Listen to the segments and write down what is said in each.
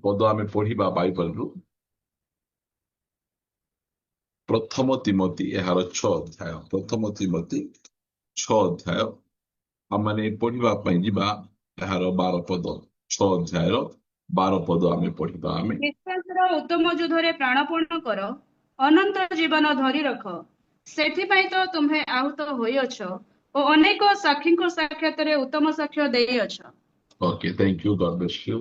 पद आम पढ़ा बाइबल रु प्रथम तिमोथी यार 6 अध्याय प्रथम तिमोथी 6 अध्याय आम मैंने पढ़ापी जा यार 12 पद 6 अध्याय 12 पद आम पढ़ा आम ବିଶ୍ୱାସର ଉତ୍ତମ ଯୁଦ୍ଧରେ ପ୍ରାଣପଣ କର, ଅନନ୍ତ ଜୀବନ ଧରି ରଖ। ସେଥିପାଇଁ ତ ତୁମ୍ଭେ ଆହୁତ ହୋଇଅଛ ଓ ଅନେକ ସାକ୍ଷୀଙ୍କ ସାକ୍ଷାତରେ ଉତ୍ତମ ସାକ୍ଷ୍ୟ ଦେଇଅଛ। Okay thank you God bless you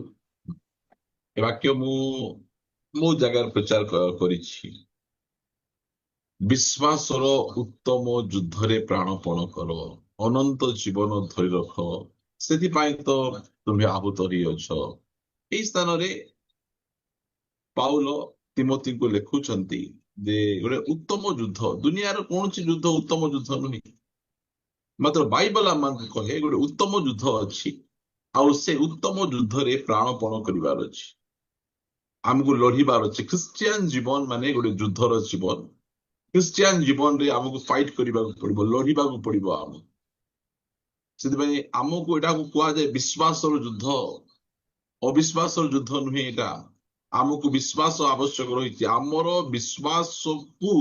ए वाक्य मो जगार प्रचार करिछि विश्वासर उत्तम युद्धरे प्राणपण कर अनंत जीवन धरि रख सेथिपाई तो तुम्हें आहूत होइअछ एई स्थान रे पाउल तिमोथी को लिखुचंती जे गोटे उत्तम युद्ध दुनियार कौन युद्ध उत्तम युद्ध नुहे मात्र बाइबल आम कहे गोटे उत्तम युद्ध अच्छी आउ से उत्तम युद्ध रे प्राणपण करिवार अछि आमको लड़ीबार अच्छे ख्रिस्टियन जीवन माने गोटे युद्धर जीवन ख्रिस्टियन जीवन रे आमको फाइट करने पड़ो लड़ीबा पड़ो आम से आमको यहाँ कह जाए विश्वास युद्ध अविश्वास युद्ध नुहे यहाँ आमको विश्वास आवश्यक रही आमर विश्वास को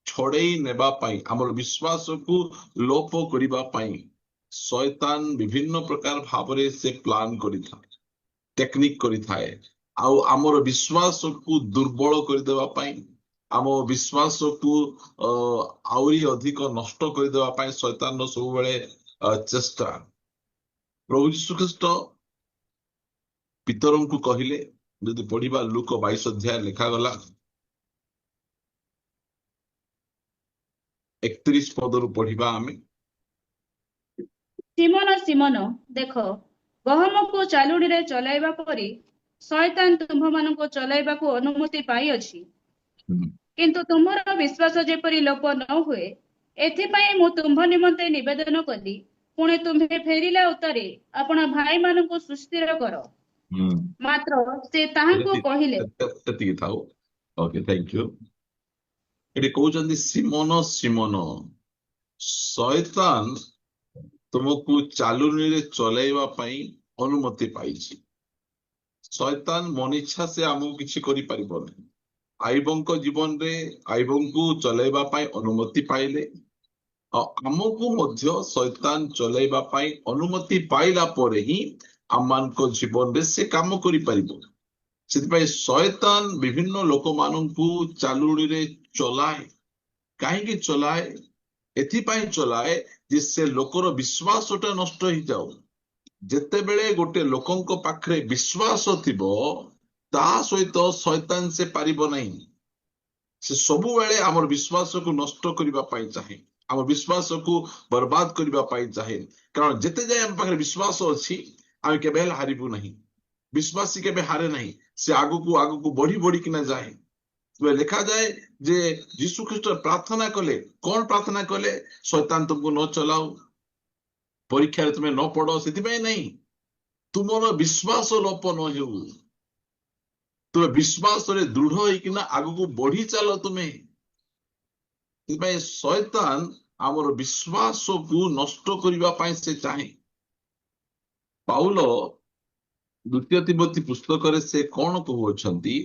छड़ई नेबापाई आमर विश्वास को लोप करने शैतान विभिन्न प्रकार भाव से प्लान करिथा टेक्निक करिथाए आउ आमर विश्वास को दुर्बल करदेवाई आम विश्वास को आउरी अधिक नष्ट करदेवाई शैतान सब बेले चेष्टा प्रभु यीशु ख्रीष्ट पितरों को कहले जदि पढ़ा लूक 22 अध्याय लिखागला 31 पदरु पढ़ा आम ସିମୋନ ସିମୋନ ଦେଖ, ଗହମକୁ ଚାଲୁଣିରେ ଚଲାଇବା ପରି ଶୟତାନ ତୁମ୍ଭମାନଙ୍କୁ ଚଲାଇବାକୁ ଅନୁମତି ପାଇଅଛି, କିନ୍ତୁ ତୁମ୍ଭର ବିଶ୍ୱାସ ଯେପରି ଲୋପ ନ ହୁଏ ଏଥିପାଇଁ ମୁଁ ତୁମ୍ଭ ନିମନ୍ତେ ନିବେଦନ କଲି। ପୁଣି ତୁମ୍ଭେ ଫେରିଲା ଉତ୍ତାରେ ଆପଣ ଭାଇମାନଙ୍କୁ ସୁସ୍ଥିର କର। ମାତ୍ର ସେ ତାହାଙ୍କୁ କହିଲେ ओके थैंक यू ये कहते सिमोन सिमोन शैतान तुमको चालुनी रे चलैवा पई अनुमति पाई शैतान मन इच्छा से आमको किसी करि परिबनी आईबंक जीवन रे आईबंकु चलैवा पई अनुमति पाइले आमको मध्य शैतान चलैवा पई अनुमति पाइला परे ही आमको जीवन रे से काम करि परिबो सेतिपई शैतान विभिन्न लोक माननकु चालुनी रे चलाए काहेकि चलाए एथिपाई चलाए जे से लोकर विश्वासटा नष्ट हो जाओ जेते बेले गोटे लोकंक पाखरे विश्वास थिबो ता सहित शैतान से पारिबो नहीं से सबु बेले हमर विश्वास को नष्ट करिबा पाई चाहे हमर विश्वास को बर्बाद करिबा पाई चाहे कारण जेते जाय हम पाखरे विश्वास अछि आमे केबेल हारिबु नहीं विश्वासी केबे हारे नहीं से आगु को बढ़ी बढ़ी किना जाए लिखा जाए जे यीशु ख्रीष्ट प्रार्थना कले कौन प्रार्थना कले शैतान तुमको न चलाओ परीक्षा रे तुम्हें न पड़ो से नहीं तुमर विश्वास लोप न हो तुम विश्वास रे दृढ़ होइकिना आगु को बढ़ी चलो तुम्हें शैतान आमर विश्वास को नष्ट करिबा पाई से चाहे पाउल द्वितीय तिमोथी पुस्तक रे से कौन कहउछंती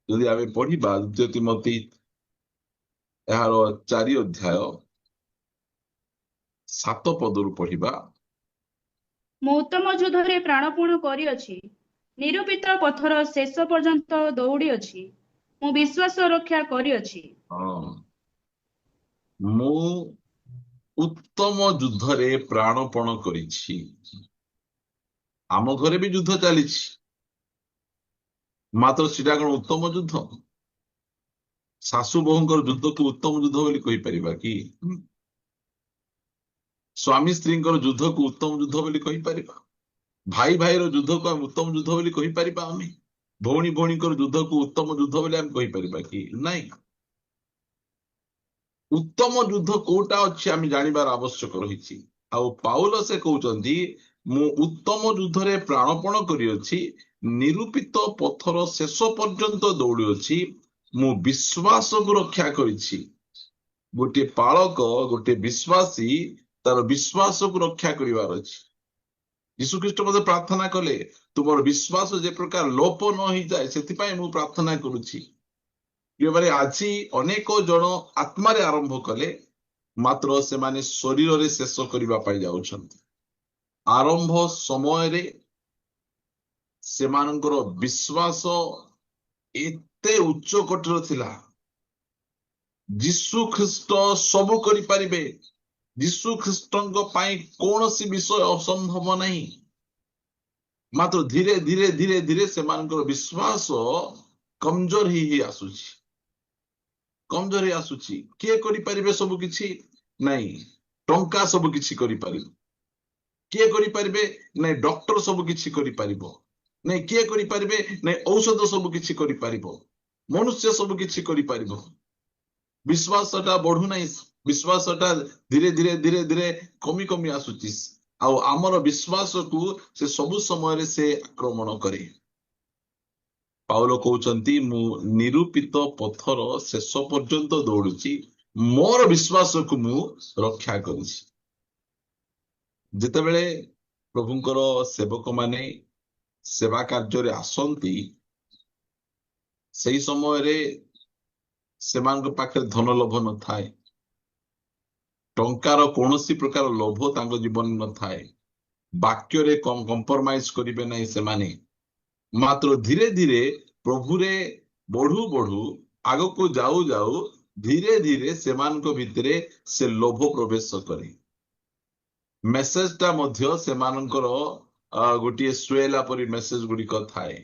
यदि आम पढ़ा द्वितीय तिमोथी यार 4 अध्याय 7 पदरु पढ़ा ମୁଁ ଉତ୍ତମ ଯୁଦ୍ଧରେ ପ୍ରାଣପଣ କରିଅଛି, ନିରୂପିତ ପଥର ଶେଷ ପର୍ଯ୍ୟନ୍ତ ଦୌଡ଼ିଅଛି, ମୁଁ ବିଶ୍ୱାସ ରକ୍ଷା କରିଅଛି। ମୁଁ उत्तम युद्धरे प्राणपण करिछि आम घरे भी युद्ध चली मात्र सीटा कौन उत्तम युद्ध सासु बहुंकर युद्ध को उत्तम युद्ध बोली कहि परिबा कि स्वामी स्त्री युद्ध को उत्तम युद्ध बोली कहि परिबा भाई भाई रो युद्ध को हम उत्तम युद्ध बोली कहि परिबा आमे भौणी भौणी युद्ध को उत्तम युद्ध बोली हम कहि परिबा कि नहीं उत्तम युद्ध कोटा अच्छी आम जानिबार आवश्यक रही पाउल से कहउचंदी मु उत्तम युद्ध रे प्राणपण करियछि निरूपित पथर शेष पर्यंत दौड़ियछि मु विश्वास को रक्षा करिछि गोटे पालक गोटे विश्वासी तार विश्वास को रक्षा करिवार अछि ଯୀଶୁ ଖ୍ରୀଷ୍ଟ ମଧ୍ୟ ପ୍ରାର୍ଥନା କଲେ ତୁମର ବିଶ୍ୱାସ ଯେ ପ୍ରକାର ଲୋପ ନ ହେଇଯାଏ ସେଥିପାଇଁ ମୁଁ ପ୍ରାର୍ଥନା କରୁଛି। ପ୍ରିୟମାନେ, ଆଜି ଅନେକ ଜଣ ଆତ୍ମାରେ ଆରମ୍ଭ କଲେ ମାତ୍ର ସେମାନେ ଶରୀରରେ ଶେଷ କରିବା ପାଇଁ ଯାଉଛନ୍ତି। ଆରମ୍ଭ ସମୟରେ ସେମାନଙ୍କର ବିଶ୍ୱାସ ଏତେ ଉଚ୍ଚ କୋଟିର ଥିଲା, ଯୀଶୁ ଖ୍ରୀଷ୍ଟ ସବୁ କରିପାରିବେ, ଯୀଶୁ ଖ୍ରୀଷ୍ଟଙ୍କ ପାଇଁ କୌଣସି ବିଷୟ ଅସମ୍ଭବ ନାହିଁ। ମାତ୍ର ଧୀରେ ଧୀରେ ଧୀରେ ଧୀରେ ସେମାନଙ୍କର ବିଶ୍ୱାସ କମଜୋର ହେଇ ଆସୁଛି, କମଜୋର ହେଇ ଆସୁଛି। କିଏ କରିପାରିବେ ସବୁ କିଛି? ନାଇଁ, ଟଙ୍କା ସବୁ କିଛି କରିପାରିବ। କିଏ କରିପାରିବେ? ନାଇଁ, ଡକ୍ଟର ସବୁ କିଛି କରିପାରିବ। ନାଇଁ, କିଏ କରିପାରିବେ? ନାଇଁ, ଔଷଧ ସବୁ କିଛି କରିପାରିବ। ମନୁଷ୍ୟ ସବୁ କିଛି କରିପାରିବ। ବିଶ୍ୱାସଟା ବଢୁନାହିଁ, ବିଶ୍ୱାସଟା ଧୀରେ ଧୀରେ ଧୀରେ ଧୀରେ କମି କମି ଆସୁଛି। ଆଉ ଆମର ବିଶ୍ୱାସକୁ ସେ ସବୁ ସମୟରେ ସେ ଆକ୍ରମଣ କରେ। ପାଉଲ କହୁଛନ୍ତି, ମୁଁ ନିରୂପିତ ପଥର ଶେଷ ପର୍ଯ୍ୟନ୍ତ ଦୌଡୁଛି, ମୋର ବିଶ୍ୱାସକୁ ମୁଁ ରକ୍ଷା କରିଛି। ଯେତେବେଳେ ପ୍ରଭୁଙ୍କର ସେବକମାନେ ସେବା କାର୍ଯ୍ୟରେ ଆସନ୍ତି, ସେହି ସମୟରେ ସେମାନଙ୍କ ପାଖରେ ଧନ ଲୋଭ ନଥାଏ, ଟଙ୍କାର କୌଣସି ପ୍ରକାର ଲୋଭ ତାଙ୍କ ଜୀବନରେ ନଥାଏ, ବାକ୍ୟରେ କମ୍ପ୍ରମାଇଜ କରିବେ ନାହିଁ ସେମାନେ। ମାତ୍ର ଧୀରେ ଧୀରେ ପ୍ରଭୁରେ ବଢୁ ବଢୁ ଆଗକୁ ଯାଉ ଯାଉ ଧୀରେ ଧୀରେ ସେମାନଙ୍କ ଭିତରେ ସେ ଲୋଭ ପ୍ରବେଶ କରେ। ମେସେଜଟା ମଧ୍ୟ ସେମାନଙ୍କର ଗୋଟିଏ ଶୁଏଲା ପରି ମେସେଜ ଗୁଡିକ ଥାଏ।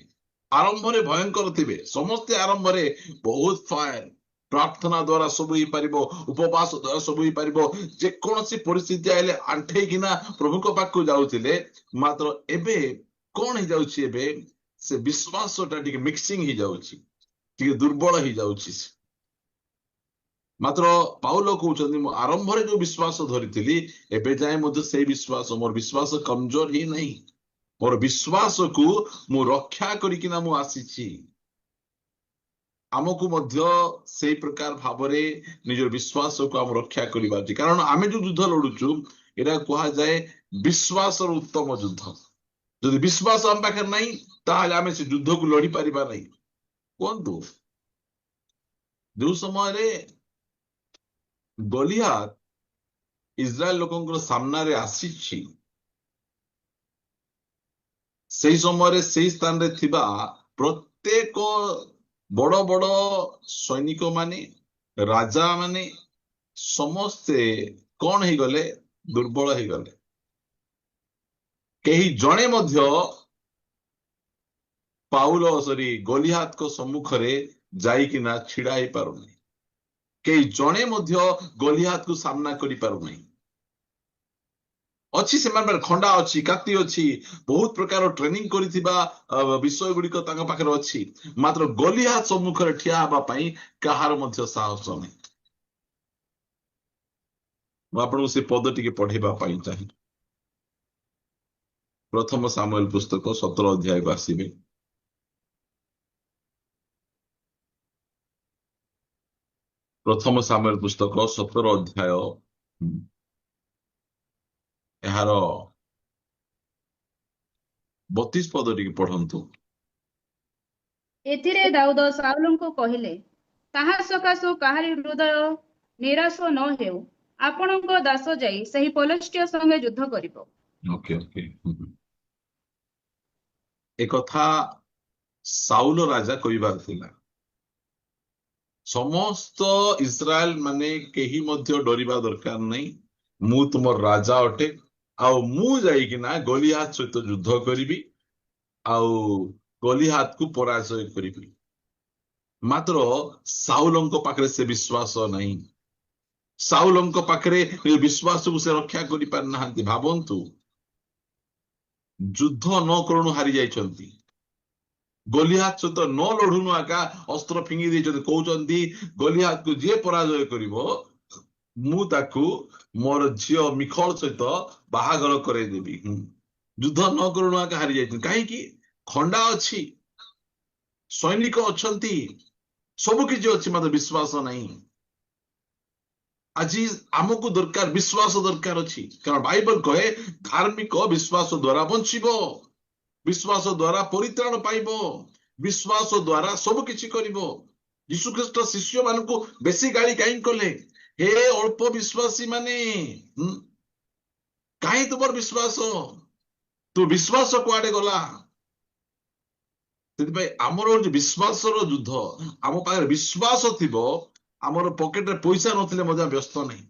ଆରମ୍ଭରେ ଭୟଙ୍କର ଥିବେ, ସମସ୍ତେ ଆରମ୍ଭରେ ବହୁତ ଫାୟାର, ପ୍ରାର୍ଥନା ଦ୍ୱାରା ସବୁ ହେଇପାରିବ, ଉପବାସ ଦ୍ୱାରା ସବୁ ହେଇପାରିବ, ଯେକୌଣସି ପରିସ୍ଥିତି ଆଇଲେ ଆଣ୍ଠେଇକିନା ପ୍ରଭୁଙ୍କ ପାଖକୁ ଯାଉଥିଲେ। ମାତ୍ର ଏବେ କଣ ହେଇଯାଉଛି? ଏବେ ସେ ବିଶ୍ୱାସଟା ଟିକେ ମିକ୍ସିଂ ହେଇଯାଉଛି, ଟିକେ ଦୁର୍ବଳ ହେଇଯାଉଛି। ମାତ୍ର ପାଉଲ କହୁଛନ୍ତି, ମୁଁ ଆରମ୍ଭରେ ଯୋଉ ବିଶ୍ୱାସ ଧରିଥିଲି ଏବେ ଯାଏ ମଧ୍ୟ ସେଇ ବିଶ୍ୱାସ, ମୋର ବିଶ୍ୱାସ କମଜୋର ହିଁ ନାହିଁ, ମୋର ବିଶ୍ୱାସକୁ ମୁଁ ରକ୍ଷା କରିକିନା ମୁଁ ଆସିଛି। ଆମକୁ ମଧ୍ୟ ସେଇ ପ୍ରକାର ଭାବରେ ନିଜର ବିଶ୍ୱାସକୁ ଆମେ ରକ୍ଷା କରିବା ଉଚିତ। କାରଣ ଆମେ ଯୋଉ ଯୁଦ୍ଧ ଲଢୁଛୁ ଏଇଟା କୁହାଯାଏ ବିଶ୍ୱାସର ଉତ୍ତମ ଯୁଦ୍ଧ। ଯଦି ବିଶ୍ୱାସ ଆମ ପାଖରେ ନାହିଁ ତାହେଲେ ଆମେ ସେ ଯୁଦ୍ଧକୁ ଲଢି ପାରିବା ନାହିଁ। କୁହନ୍ତୁ, ଯୋଉ ସମୟରେ ଗଲିଆତ ଇସ୍ରାଏଲ ଲୋକଙ୍କର ସାମ୍ନାରେ ଆସିଛି, ସେଇ ସମୟରେ ସେଇ ସ୍ଥାନରେ ଥିବା ପ୍ରତ୍ୟେକ ବଡ ବଡ ସୈନିକ ମାନେ, ରାଜା ମାନେ ସମସ୍ତେ କଣ ହେଇଗଲେ? ଦୁର୍ବଳ ହେଇଗଲେ। କେହି ଜଣେ ମଧ୍ୟ ଗଲିଆତଙ୍କ ସମ୍ମୁଖରେ ଯାଇକିନା ଛିଡା ହେଇପାରୁନି। କେହି ଜଣେ ମଧ୍ୟ ଗଲିଆତକୁ ସାମ୍ନା କରିପାରୁନାହିଁ। ଅଛି ସେମାନଙ୍କ ଖଣ୍ଡା ଅଛି, କାତି ଅଛି, ବହୁତ ପ୍ରକାର ଟ୍ରେନିଂ କରିଥିବା ବିଷୟ ଗୁଡିକ ତାଙ୍କ ପାଖରେ ଅଛି, ମାତ୍ର ଗଲିଆତ ସମ୍ମୁଖରେ ଠିଆ ହେବା ପାଇଁ କାହାର ମଧ୍ୟ ସାହସ ନାହିଁ। ମୁଁ ଆପଣଙ୍କୁ ସେ ପଦ ଟିକେ ପଢେଇବା ପାଇଁ ଚାହେଁ। ପ୍ରଥମ ସାମୁଏଲ ପୁସ୍ତକ 17 ଅଧ୍ୟାୟକୁ ଆସିବେ। ପ୍ରଥମ ସାମୁଏଲ ପୁସ୍ତକ 17 ଅଧ୍ୟାୟ ଏହାର 32 ପଦ ଟିକେ ପଢନ୍ତୁ। ଏଥିରେ ଦାଉଦ ସାଉଲଙ୍କୁ କହିଲେ, କାହା ସକାଶୁ କାହାରି ହୃଦୟ ନିରାଶ ନ ହେଉ, ଆପଣଙ୍କ ଦାସ ଯାଇ ସେହି ପଲିଷ୍ଟିୟ ସଙ୍ଗେ ଯୁଦ୍ଧ କରିବ। ଓକେ। ଏକଥା ସାଉଲ ରାଜା କହିବାର ଥିଲା। ସମସ୍ତ ଇସ୍ରାଏଲ ମାନେ କେହି ମଧ୍ୟ ଡରିବା ଦରକାର ନାହିଁ, ମୁଁ ତୁମର ରାଜା ଅଟେ, ଆଉ ମୁଁ ଯାଇକିନା ଗଲିଆତ ସହିତ ଯୁଦ୍ଧ କରିବି ଆଉ ଗଲିଆତକୁ ପରାଜୟ କରିବି। ମାତ୍ର ସାଉଲଙ୍କ ପାଖରେ ସେ ବିଶ୍ୱାସ ନାହିଁ। ସାଉଲଙ୍କ ପାଖରେ ବିଶ୍ୱାସକୁ ସେ ରକ୍ଷା କରିପାରିନାହାନ୍ତି। ଭାବନ୍ତୁ, ଯୁଦ୍ଧ ନ କରୁଣୁ ହାରି ଯାଇଛନ୍ତି, ଗଲିଆତ ସହିତ ନ ଲଢୁନୁ ଆକା ଅସ୍ତ୍ର ଫିଙ୍ଗି ଦେଇଛନ୍ତି। କହୁଛନ୍ତି ଗଲିଆତକୁ ଯିଏ ପରାଜୟ କରିବ ମୁଁ ତାକୁ ମୋର ଝିଅ ମିଖଳ ସହିତ ବାହାଘର କରେଇଦେବି। ଯୁଦ୍ଧ ନ କରୁଣୁ ଆକା ହାରି ଯାଇଛନ୍ତି। କାହିଁକି? ଖଣ୍ଡା ଅଛି, ସୈନିକ ଅଛନ୍ତି, ସବୁ କିଛି ଅଛି, ମାତ୍ର ବିଶ୍ୱାସ ନାହିଁ। আজি ଆମକୁ ଦରକାର ବିଶ୍ୱାସ ଦରକାର ଅଛି, କାରଣ ବାଇବଲ କହେ ଧାର୍ମିକ ବିଶ୍ୱାସ ଦ୍ୱାରା ବଞ୍ଚିବ, ବିଶ୍ୱାସ ଦ୍ୱାରା ପରିତ୍ରାଣ ପାଇବ, ବିଶ୍ୱାସ ଦ୍ୱାରା ସବୁ କିଛି କରିବ। ଯୀଶୁଖ୍ରୀଷ୍ଟ ଶିଷ୍ୟ ମାନଙ୍କୁ ବେଶୀ ଗାଳି କାହିଁ କଲେ? ହେ ଅଳ୍ପ ବିଶ୍ୱାସୀ ମାନେ, କାହିଁ ତୁମର ବିଶ୍ୱାସ, ତୁ ବିଶ୍ୱାସ କୁଆଡେ ଗଲା? ସେଥିପାଇଁ ଆମର ହଉଛି ବିଶ୍ୱାସର ଯୁଦ୍ଧ। ଆମ ପାଖରେ ବିଶ୍ୱାସ ଥିବ, ଆମର ପକେଟରେ ପଇସା ନଥିଲେ ମଧ୍ୟ ବ୍ୟସ୍ତ ନାହିଁ।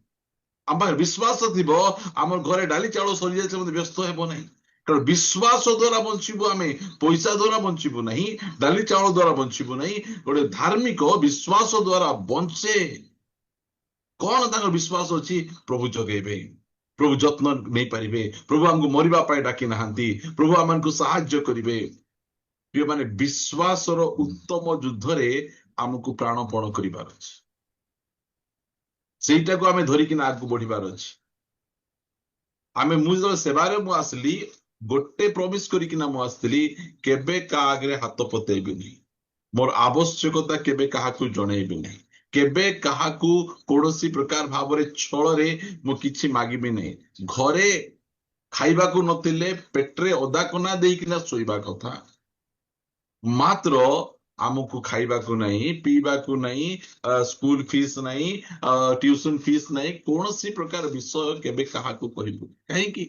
ଆମ ପାଖରେ ବିଶ୍ୱାସ ଥିବ, ଆମର ଘରେ ଡାଲି ଚାଉଳ ସରିଯାଇଥିଲେ ମଧ୍ୟ ବ୍ୟସ୍ତ ହେବ ନାହିଁ। କାରଣ ବିଶ୍ୱାସ ଦ୍ୱାରା ବଞ୍ଚିବୁ ଆମେ, ପଇସା ଦ୍ୱାରା ବଞ୍ଚିବୁ ନାହିଁ, ଡାଲି ଚାଉଳ ଦ୍ୱାରା ବଞ୍ଚିବୁ ନାହିଁ। ଗୋଟେ ଧାର୍ମିକ ବିଶ୍ୱାସ ଦ୍ୱାରା ବଞ୍ଚେ। କଣ ତାଙ୍କର ବିଶ୍ୱାସ ଅଛି? ପ୍ରଭୁ ଜଗେଇବେ, ପ୍ରଭୁ ଯତ୍ନ ନେଇପାରିବେ, ପ୍ରଭୁ ଆମକୁ ମରିବା ପାଇଁ ଡାକି ନାହାନ୍ତି, ପ୍ରଭୁ ଆମକୁ ସାହାଯ୍ୟ କରିବେ। ପ୍ରିୟମାନେ, ବିଶ୍ୱାସର ଉତ୍ତମ ଯୁଦ୍ଧରେ ଆମକୁ ପ୍ରାଣପଣ କରିବାର ଅଛି, ସେଇଟାକୁ ଆମେ ଧରିକିନା ଆଗକୁ ବଢିବାର ଅଛି। ମୁଁ ଯେତେବେଳେ ସେବାରେ ଆସିଲି, ଗୋଟେ ପ୍ରମିସ କରିକିନା ମୁଁ ଆସିଥିଲି, କେବେ କାହା ଆଗରେ ହାତ ପତେଇବିନି, ମୋର ଆବଶ୍ୟକତା କେବେ କାହାକୁ ଜଣେଇବି ନାହିଁ, କେବେ କାହାକୁ କୌଣସି ପ୍ରକାର ଭାବରେ ଛଳରେ ମୁଁ କିଛି ମାଗିବି ନାହିଁ। ଘରେ ଖାଇବାକୁ ନଥିଲେ ପେଟରେ ଅଦା କନା ଦେଇକିନା ଶୋଇବା କଥା, ମାତ୍ର ଆମକୁ ଖାଇବାକୁ ନାହିଁ, ପିଇବାକୁ ନାହିଁ, ସ୍କୁଲ ଫିସ୍ ନାହିଁ, ଟ୍ୟୁସନ ଫିସ୍ ନାହିଁ, କୌଣସି ପ୍ରକାର ବିଷୟ କେବେ କାହାକୁ କହିବୁ। କାହିଁକି?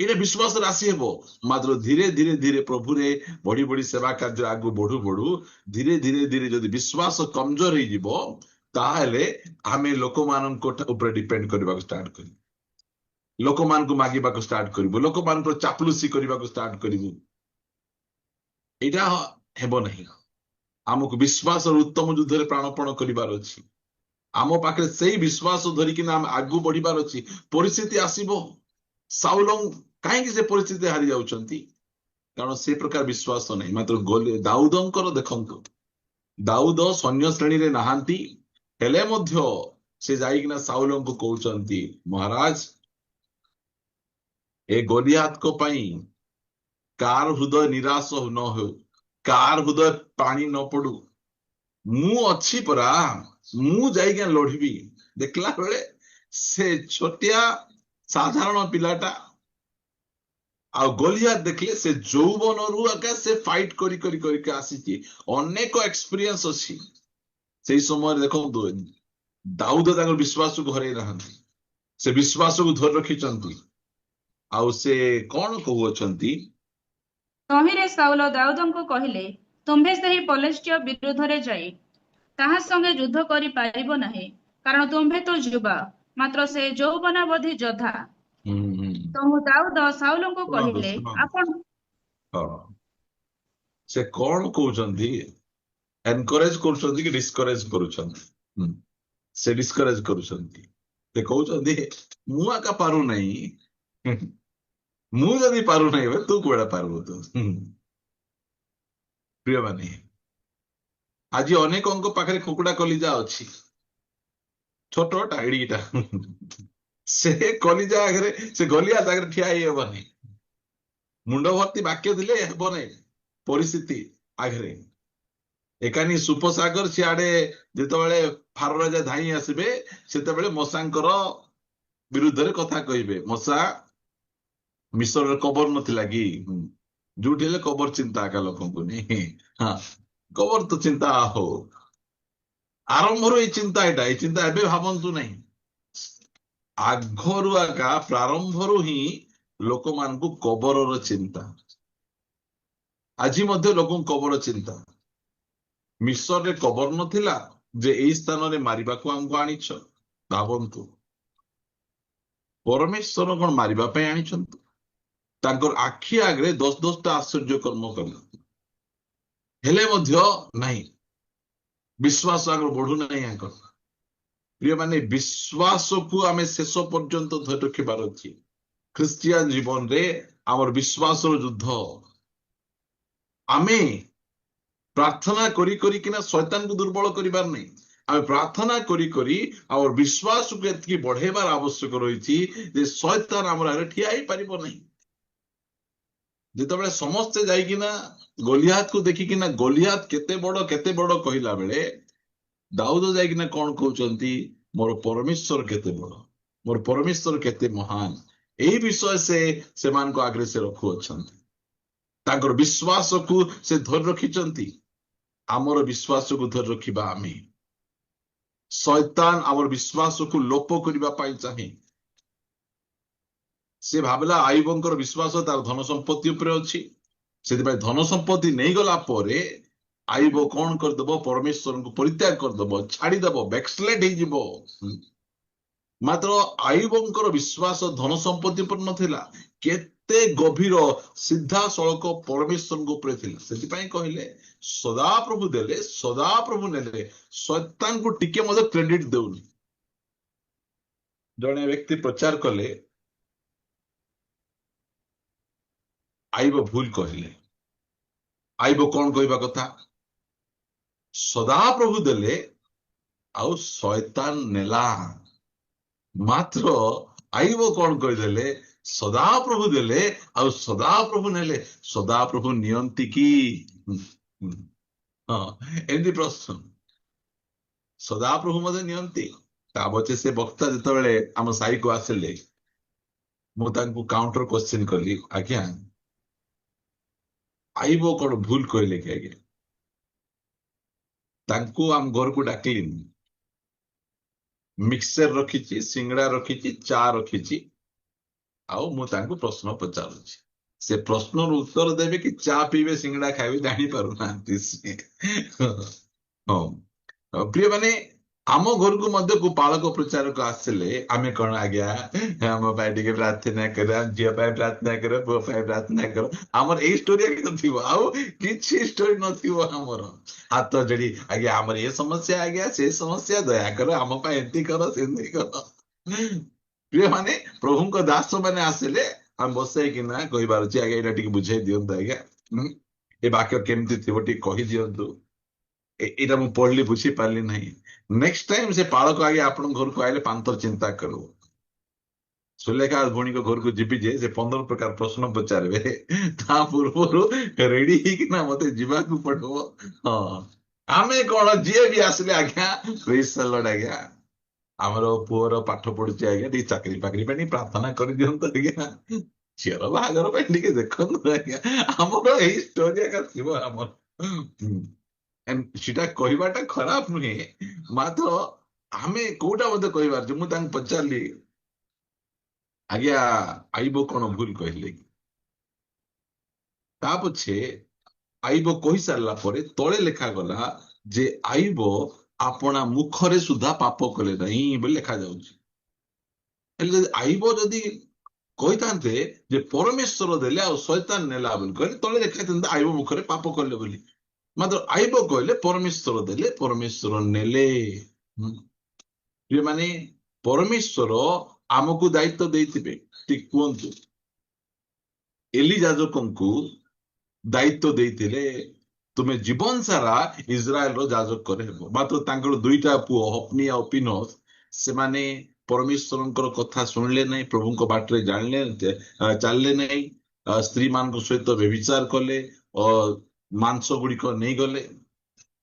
ଏଇଟା ବିଶ୍ୱାସରେ ଆସି ହେବ। ମାତ୍ର ଧୀରେ ଧୀରେ ଧୀରେ ପ୍ରଭୁରେ ବଢି ବଢି ସେବା କାର୍ଯ୍ୟ ଆଗକୁ ବଢୁ ବଢୁ ଧୀରେ ଧୀରେ ଧୀରେ ଯଦି ବିଶ୍ୱାସ କମଜୋର ହେଇଯିବ, ତାହେଲେ ଆମେ ଲୋକମାନଙ୍କ ଉପରେ ଡିପେଣ୍ଡ କରିବାକୁ ଷ୍ଟାର୍ଟ କରିବୁ, ଲୋକମାନଙ୍କୁ ମାଗିବାକୁ ଷ୍ଟାର୍ଟ କରିବୁ, ଲୋକମାନଙ୍କର ଚାପଲୁସି କରିବାକୁ ଷ୍ଟାର୍ଟ କରିବୁ। ଏଇଟା ହେବ ନାହିଁ। ଆମକୁ ବିଶ୍ୱାସର ଉତ୍ତମ ଯୁଦ୍ଧରେ ପ୍ରାଣପଣ କରିବାର ଅଛି। ଆମ ପାଖରେ ସେଇ ବିଶ୍ୱାସ ଧରିକିନା ଆମେ ଆଗକୁ ବଢିବାର ଅଛି। ପରିସ୍ଥିତି ଆସିବ। ସାଉଲ କାହିଁକି ସେ ପରିସ୍ଥିତି ହାରି ଯାଉଛନ୍ତି? କାରଣ ସେ ପ୍ରକାର ବିଶ୍ୱାସ ନାହିଁ। ମାତ୍ର ଦାଉଦଙ୍କର ଦେଖନ୍ତୁ, ଦାଉଦ ସୈନ୍ୟ ଶ୍ରେଣୀରେ ନାହାନ୍ତି, ହେଲେ ମଧ୍ୟ ସେ ଯାଇକିନା ସାଉଲଙ୍କୁ କହୁଛନ୍ତି, ମହାରାଜ, ଏ ଗୋଲିଆତଙ୍କ ପାଇଁ କାର ହୃଦୟ ନିରାଶ ନ ହେଉ, କାର ହୃଦୟ ପାଣି ନ ପଡୁ, ମୁଁ ଅଛି ପରା, ମୁଁ ଯାଇକି ଲଢିବି। ଦେଖିଲା ବେଳେ ସେ ଛୋଟିଆ ସାଧାରଣ ପିଲାଟା, ଆଉ ଗୋଲିଆତ ଦେଖିଲେ ସେ ଯୌବନରୁ ଆକା ସେ ଫାଇଟ କରିକି ଆସିଛି, ଅନେକ ଏକ୍ସପିରିଏନ୍ସ ଅଛି। ସେଇ ସମୟରେ ଦେଖନ୍ତୁ, ଦାଉଦ ତାଙ୍କର ବିଶ୍ୱାସକୁ ହରେଇ ନାହାନ୍ତି, ସେ ବିଶ୍ୱାସକୁ ଧରି ରଖିଛନ୍ତି। ଆଉ ସେ କଣ କହୁଅଛନ୍ତି? ତହିଁରେ ସାଉଲ ଦାଉଦଙ୍କୁ କହିଲେ, ତୁମ୍ଭେ ସେହି ପଲିଷ୍ଟିୟ ବିରୁଦ୍ଧରେ ଯାଇ ତାହା ସଙ୍ଗେ ଯୁଦ୍ଧ କରିପାରିବ ନାହିଁ, କାରଣ ତୁମ୍ଭେ ତ ଯୁବା, ମାତ୍ର ସେ ଯୌବନାବଧି ଯୋଦ୍ଧା। ତହୁ ଦାଉଦ ସାଉଲଙ୍କୁ କହିଲେ, ଆପଣ ସେ କଣ କହୁଛନ୍ତି? ଏନକରେଜ କରୁଛନ୍ତି କି ଡିସ୍କରେଜ କରୁଛନ୍ତି? ସେ ଡିସ୍କରେଜ କରୁଛନ୍ତି। ସେ କହୁଛନ୍ତି, ମୁଁ ଆକା ପାରୁନାହିଁ, ମୁଁ ଯଦି ପାରୁନାହିଁ ଏବେ ତୁ କୁଆଡେ ପାରିବୁ? ତୁ ପ୍ରିୟମାନେ, ଆଜି ଅନେକଙ୍କ ପାଖରେ କୁକୁଡା କଲିଜା ଅଛି, ଛୋଟଟା ଏଡିଟା, ସେ କଲିଜା ଆଗରେ, ସେ ଗଲିଆତ ଆଗରେ ଠିଆ ହେଇ ହେବନି। ମୁଣ୍ଡ ଭର୍ତ୍ତି ବାକ୍ୟ ଥିଲେ ହେବ ନାହିଁ ପରିସ୍ଥିତି ଆଗରେ। ଏକାନି ସୁପସାଗର ସିଆଡେ ଯେତେବେଳେ ଫାରୋ ରାଜା ଧାଇଁ ଆସିବେ, ସେତେବେଳେ ମଶାଙ୍କର ବିରୁଦ୍ଧରେ କଥା କହିବେ। ମଶା ମିଶରରେ କବର ନଥିଲା କି? ଯୋଉଠି ହେଲେ କବର ଚିନ୍ତା ଏକା ଲୋକଙ୍କୁ ନେଇ, କବର ତ ଚିନ୍ତା ହଉ, ଆରମ୍ଭରୁ ଏଇ ଚିନ୍ତା, ଏଇ ଚିନ୍ତା ଏବେ ଭାବନ୍ତୁ ନାହିଁ, ଆଗରୁ ଆକା ପ୍ରାରମ୍ଭରୁ ହିଁ ଲୋକମାନଙ୍କୁ କବରର ଚିନ୍ତା। ଆଜି ମଧ୍ୟ ଲୋକଙ୍କୁ କବର ଚିନ୍ତା। ମିଶରରେ କବର ନଥିଲା ଯେ ଏଇ ସ୍ଥାନରେ ମାରିବାକୁ ଆମକୁ ଆଣିଛ। ଭାବନ୍ତୁ, ପରମେଶ୍ୱର କଣ ମାରିବା ପାଇଁ ଆଣିଛନ୍ତି? ତାଙ୍କର ଆଖି ଆଗରେ 10ଟା ଆଶ୍ଚର୍ଯ୍ୟ କର୍ମ କଲେ, ହେଲେ ମଧ୍ୟ ନାହିଁ, ବିଶ୍ୱାସ ଆଗରୁ ବଢୁନାହିଁ ଆଙ୍କର। ପ୍ରିୟମାନେ, ବିଶ୍ୱାସକୁ ଆମେ ଶେଷ ପର୍ଯ୍ୟନ୍ତ ଧରି ରଖିବାର ଅଛି। ଖ୍ରୀଷ୍ଟିଆନ ଜୀବନରେ ଆମର ବିଶ୍ୱାସର ଯୁଦ୍ଧ। ଆମେ ପ୍ରାର୍ଥନା କରିକିନା ଶୈତାନକୁ ଦୁର୍ବଳ କରିବାର ନାହିଁ। ଆମେ ପ୍ରାର୍ଥନା କରି ଆମର ବିଶ୍ୱାସକୁ ଏତିକି ବଢେଇବାର ଆବଶ୍ୟକ ରହିଛି ଯେ ଶୈତାନ ଆମର ଆଗରେ ଠିଆ ହେଇପାରିବ ନାହିଁ। ଯେତେବେଳେ ସମସ୍ତେ ଯାଇକିନା ଗୋଲିଆତକୁ ଦେଖିକିନା ଗୋଲିଆତ କେତେ ବଡ କହିଲା ବେଳେ, ଦାଉଦ ଯାଇକିନା କଣ କହୁଛନ୍ତି? ମୋର ପରମେଶ୍ୱର କେତେ ବଡ, ମୋର ପରମେଶ୍ୱର କେତେ ମହାନ, ଏଇ ବିଷୟ ସେମାନଙ୍କ ଆଗରେ ସେ ରଖୁଅଛନ୍ତି। ତାଙ୍କର ବିଶ୍ୱାସକୁ ସେ ଧରି ରଖିଛନ୍ତି। ଆମର ବିଶ୍ୱାସକୁ ଧରି ରଖିବା ଆମେ। ଶୈତାନ ଆମର ବିଶ୍ୱାସକୁ ଲୋପ କରିବା ପାଇଁ ଚାହେଁ। ସେ ଭାବିଲା ଆଇବଙ୍କର ବିଶ୍ୱାସ ତାର ଧନ ସମ୍ପତ୍ତି ଉପରେ ଅଛି, ସେଥିପାଇଁ ଧନ ସମ୍ପତ୍ତି ନେଇଗଲା ପରେ ଆଇବ କଣ କରିଦବ, ପରମେଶ୍ୱରଙ୍କୁ ପରିତ୍ୟାଗ କରିଦବ, ଛାଡିଦବ, ବ୍ୟାକସ୍ଲାଇଡ୍ ହେଇଯିବ। ମାତ୍ର ଆଇବଙ୍କର ବିଶ୍ୱାସ ଧନ ସମ୍ପତ୍ତି ଉପରେ ନଥିଲା, କେତେ ଗଭୀର ସିଧାସଳଖ ପରମେଶ୍ୱରଙ୍କ ଉପରେ ଥିଲା। ସେଥିପାଇଁ କହିଲେ ସଦାପ୍ରଭୁ ଦେଲେ ସଦାପ୍ରଭୁ ନେଲେ, ଶୈତାନଙ୍କୁ ଟିକେ ମଧ୍ୟ କ୍ରେଡିଟ ଦେଉନି। ଜଣେ ବ୍ୟକ୍ତି ପ୍ରଚାର କଲେ ଆଇବ ଭୁଲ କହିଲେ। ଆଇବ କଣ କହିବା କଥା, ସଦାପ୍ରଭୁ ଦେଲେ ଆଉ ଶୈତାନ ନେଲା। ମାତ୍ର ଆଇବ କଣ କହିଦେଲେ, ସଦାପ୍ରଭୁ ଦେଲେ ଆଉ ସଦାପ୍ରଭୁ ନେଲେ। ସଦାପ୍ରଭୁ ନିଅନ୍ତି କି? ହଁ, ଏମିତି ପ୍ରଶ୍ନ। ସଦାପ୍ରଭୁ ମଧ୍ୟ ନିଅନ୍ତି। ତା ପଛେ ସେ ବକ୍ତା ଯେତେବେଳେ ଆମ ସାହିକୁ ଆସିଲେ, ମୁଁ ତାଙ୍କୁ କାଉଣ୍ଟର କ୍ୱେଶ୍ଚିନ୍ କଲି, ଆଜ୍ଞା ଆଇବ କଣ ଭୁଲ କହିଲେ କି? ଆଜ୍ଞା ତାଙ୍କୁ ଆମ ଘରକୁ ଡାକିଲିନି, ମିକ୍ସଚର ରଖିଛି, ସିଙ୍ଗଡା ରଖିଛି, ଚା ରଖିଛି, ଆଉ ମୁଁ ତାଙ୍କୁ ପ୍ରଶ୍ନ ପଚାରୁଛି। ସେ ପ୍ରଶ୍ନର ଉତ୍ତର ଦେବେ କି ଚା ପିଇବେ, ସିଙ୍ଗଡା ଖାଇବେ, ଜାଣିପାରୁନାହାନ୍ତି ସେ। ହଁ, ପ୍ରିୟ ମାନେ ଆମ ଘରକୁ ମଧ୍ୟ ପାଳକ ପ୍ରଚାରକ ଆସିଲେ ଆମେ କଣ, ଆଜ୍ଞା ଆମ ପାଇଁ ଟିକେ ପ୍ରାର୍ଥନା କର, ଝିଅ ପାଇଁ ପ୍ରାର୍ଥନା କର, ପୁଅ ପାଇଁ ପ୍ରାର୍ଥନା କର। ଆମର ଏଇ ଷ୍ଟୋରି ନଥିବ, ଆଉ କିଛି ଷ୍ଟୋରି ନଥିବ ଆମର। ହାତ ଯୋଡି ଆଜ୍ଞା ଆମର ଏ ସମସ୍ୟା, ଆଜ୍ଞା ସେ ସମସ୍ୟା, ଦୟାକର ଆମ ପାଇଁ ଏମିତି କର, ସେମିତି କର। ପ୍ରିୟ ମାନେ ପ୍ରଭୁଙ୍କ ଦାସ ମାନେ ଆସିଲେ ଆମେ ବସେଇକିନା କହିପାରୁଛି, ଆଜ୍ଞା ଏଇଟା ଟିକେ ବୁଝେଇ ଦିଅନ୍ତୁ, ଆଜ୍ଞା ଏ ବାକ୍ୟ କେମିତି ଥିବ ଟିକେ କହିଦିଅନ୍ତୁ, ଏଇଟା ମୁଁ ପଢିଲି ବୁଝି ପାରିଲି ନାହିଁ। ନେକ୍ସଟ ଟାଇମ ସେ ପାଳକ ଆଜ୍ଞା ଆପଣଙ୍କ ଘରକୁ ଆଇଲେ ପାନ୍ଥର ଚିନ୍ତା କରୁ। ସୁଲେଖା ଭଉଣୀଙ୍କ ଘରକୁ ଯିବି ଯେ ସେ 15 ପ୍ରକାର ପ୍ରଶ୍ନ ପଚାରିବେ, ତା ପୂର୍ବରୁ ରେଡି ହେଇକିନା ମତେ ଯିବାକୁ ପଡିବ। ହଁ, ଆମେ କଣ ଯିଏ ବି ଆସିଲେ ଆଜ୍ଞା ପ୍ରେଜ୍ ଦ ଲର୍ଡ, ଆଜ୍ଞା ଆମର ପୁଅର ପାଠ ପଢୁଛି, ଆଜ୍ଞା ଟିକେ ଚାକିରି ଫାକିରି ପାଇଁ ଟିକେ ପ୍ରାର୍ଥନା କରିଦିଅନ୍ତୁ, ଆଜ୍ଞା ଝିଅର ବାହାଘର ପାଇଁ ଟିକେ ଦେଖନ୍ତୁ, ଆଜ୍ଞା ଆମର ଏଇ ଷ୍ଟୋରି ଆଜ୍ଞା ଥିବ ଆମର। ସେଟା କହିବାଟା ଖରାପ ନୁହେଁ, ମାତ୍ର ଆମେ କୋଉଟା ମଧ୍ୟ କହିପାରୁଛୁ। ମୁଁ ତାଙ୍କୁ ପଚାରିଲି, ଆଜ୍ଞା ଆଇବ କଣ ଭୁଲ କହିଲେ କି? ତା ପଛେ ଆଇବ କହିସାରିଲା ପରେ ତଳେ ଲେଖାଗଲା ଯେ ଆଇବ ଆପଣା ମୁଖରେ ସୁଦ୍ଧା ପାପ କଲେ ନାହିଁ ବୋଲି ଲେଖାଯାଉଛି। ହେଲେ ଯଦି ଆଇବ ଯଦି କହିଥାନ୍ତେ ଯେ ପରମେଶ୍ୱର ଦେଲେ ଆଉ ଶୈତାନ ନେଲା ବୋଲି କହିଲେ, ତଳେ ଲେଖାଇଥାନ୍ତେ ଆଇବ ମୁଖରେ ପାପ କଲେ ବୋଲି। ମାତ୍ର ଆଇବ କହିଲେ ପରମେଶ୍ୱର ଦେଲେ, ପରମେଶ୍ୱର ନେଲେ। ମାନେ ପରମେଶ୍ୱର ଆମକୁ ଦାୟିତ୍ୱ ଦେଇଥିବେ। ଠିକ କୁହନ୍ତୁ, ଏଲି ଯାଜକଙ୍କୁ ଦାୟିତ୍ୱ ଦେଇଥିଲେ ତୁମେ ଜୀବନ ସାରା ଇସ୍ରାଏଲର ଯାଜକରେ ହେବ। ମାତ୍ର ତାଙ୍କର ଦୁଇଟା ପୁଅ ହଫନି ଆଉ ପିନୋସ, ସେମାନେ ପରମେଶ୍ୱରଙ୍କର କଥା ଶୁଣିଲେ ନାହିଁ, ପ୍ରଭୁଙ୍କ ବାଟରେ ଚାଲିଲେ ନାହିଁ, ସ୍ତ୍ରୀ ମାନଙ୍କ ସହିତ ବ୍ୟଭିଚାର କଲେ, ମାଂସ ଗୁଡିକ ନେଇଗଲେ।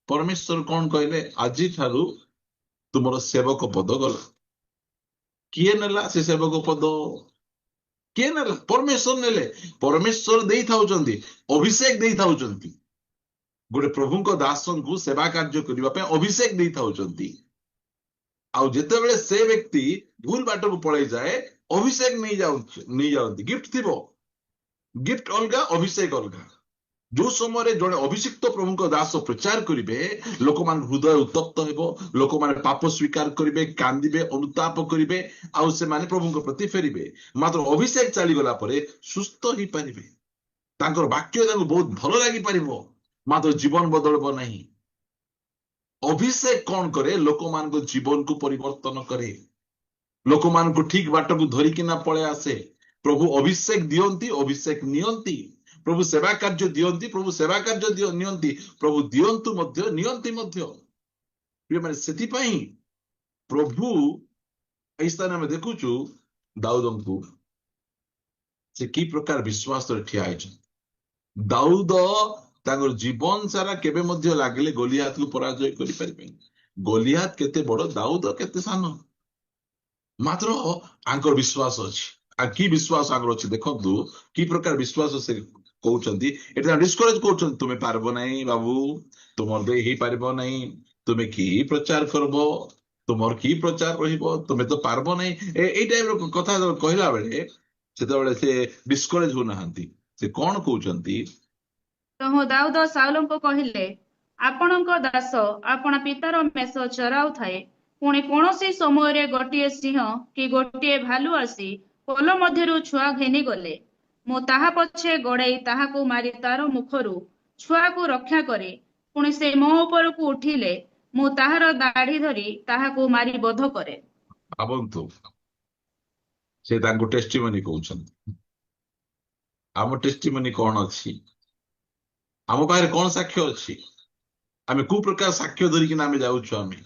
ପରମେଶ୍ୱର କଣ କହିଲେ, ଆଜିଠାରୁ ତୁମର ସେବକ ପଦ ଗଲା। କିଏ ନେଲା ସେ ସେବକ ପଦ? କିଏ ନେଲା? ପରମେଶ୍ୱର ନେଲେ। ପରମେଶ୍ୱର ଦେଇଥାଉଛନ୍ତି, ଅଭିଷେକ ଦେଇଥାଉଛନ୍ତି। ଗୋଟେ ପ୍ରଭୁଙ୍କ ଦାସଙ୍କୁ ସେବା କାର୍ଯ୍ୟ କରିବା ପାଇଁ ଅଭିଷେକ ଦେଇଥାଉଛନ୍ତି। ଆଉ ଯେତେବେଳେ ସେ ବ୍ୟକ୍ତି ଭୁଲ ବାଟକୁ ପଳେଇ ଯାଏ, ଅଭିଷେକ ନେଇଯାଆନ୍ତି। ଗିଫ୍ଟ ଥିବ, ଗିଫ୍ଟ ଅଲଗା, ଅଭିଷେକ ଅଲଗା। ଯୋଉ ସମୟରେ ଜଣେ ଅଭିଷିକ୍ତ ପ୍ରଭୁଙ୍କ ଦାସ ପ୍ରଚାର କରିବେ, ଲୋକମାନଙ୍କ ହୃଦୟ ଉତ୍ତପ୍ତ ହେବ, ଲୋକମାନେ ପାପ ସ୍ୱୀକାର କରିବେ, କାନ୍ଦିବେ, ଅନୁତାପ କରିବେ, ଆଉ ସେମାନେ ପ୍ରଭୁଙ୍କ ପ୍ରତି ଫେରିବେ। ମାତ୍ର ଅଭିଷେକ ଚାଲିଗଲା ପରେ ସୁସ୍ଥ ହେଇପାରିବେ, ତାଙ୍କର ବାକ୍ୟ ତାଙ୍କୁ ବହୁତ ଭଲ ଲାଗିପାରିବ, ମାତ୍ର ଜୀବନ ବଦଳିବ ନାହିଁ। ଅଭିଷେକ କଣ କରେ? ଲୋକମାନଙ୍କ ଜୀବନକୁ ପରିବର୍ତ୍ତନ କରେ, ଲୋକମାନଙ୍କୁ ଠିକ ବାଟକୁ ଧରିକିନା ପଳେଇ ଆସେ। ପ୍ରଭୁ ଅଭିଷେକ ଦିଅନ୍ତି, ଅଭିଷେକ ନିଅନ୍ତି। ପ୍ରଭୁ ସେବା କାର୍ଯ୍ୟ ଦିଅନ୍ତି, ପ୍ରଭୁ ସେବା କାର୍ଯ୍ୟ ନିଅନ୍ତି। ପ୍ରଭୁ ଦିଅନ୍ତୁ ମଧ୍ୟ, ନିଅନ୍ତି ମଧ୍ୟ। ମାନେ ସେଥିପାଇଁ ପ୍ରଭୁ ଏଇ ସ୍ଥାନରେ ଆମେ ଦେଖୁଛୁ ଦାଉଦଙ୍କୁ, ସେ କି ପ୍ରକାର ବିଶ୍ୱାସରେ ଠିଆ ହେଇଛନ୍ତି। ଦାଉଦ ତାଙ୍କର ଜୀବନ ସାରା କେବେ ମଧ୍ୟ ଲାଗିଲେ ଗୋଲିଆତକୁ ପରାଜୟ କରିପାରିବେନି। गोलियात केते बड़ दाऊद केते सान मात्र आंकर विश्वास अछि आ की विश्वास आंकर अछि देखंतु की प्रकार विश्वास से कहउचंती एटा डिस्करेज कहउचंती तुमे पारबो नाही बाबू तुमर दे ही पारबो नाही तुमे की प्रचार करबो तुमर की प्रचार रहिबो तुमे तो पारबो नाही ए टाइप रो कथा कहला बेले सेते से डिस्करेज हो नाहंती से कोन कहउचंती ତହୁ ଦାଉଦ ସାଉଲଙ୍କୁ କହିଲେ, ଆପଣଙ୍କ ଦାସ ଆପଣା ପିତାର ମେଷ ଚରାଉଥାଏ। ପୁଣି କୌଣସି ସମୟରେ ଗୋଟିଏ ସିଂହ କି ଗୋଟିଏ ଭାଲୁ ଆସି ପୋଲ ମଧ୍ୟରୁ ଛୁଆ ଘେନିଗଲେ। ମୁଁ ତାହା ପଛେ ଗୋଡ଼େଇ ତାହାକୁ ମାରି ତାର ମୁଖରୁ ଛୁଆକୁ ରକ୍ଷା କରେ। ପୁଣି ସେ ମୋ ଉପରକୁ ଉଠିଲେ ମୁଁ ତାହାର ଦାଢ଼ି ଧରି ତାହାକୁ ମାରି ବଧ କରେ। ଭାବନ୍ତୁ ସେ ତାଙ୍କୁ ଟେଷ୍ଟିମନି कहउचंती ଆମ ଟେଷ୍ଟିମନି कोन अछि ଆମ ପାଖରେ कोन ସାକ୍ଷ୍ୟ ଅଛି ଆମେ को प्रकार साक्ष्य धरिकी आमे जाउछु आमे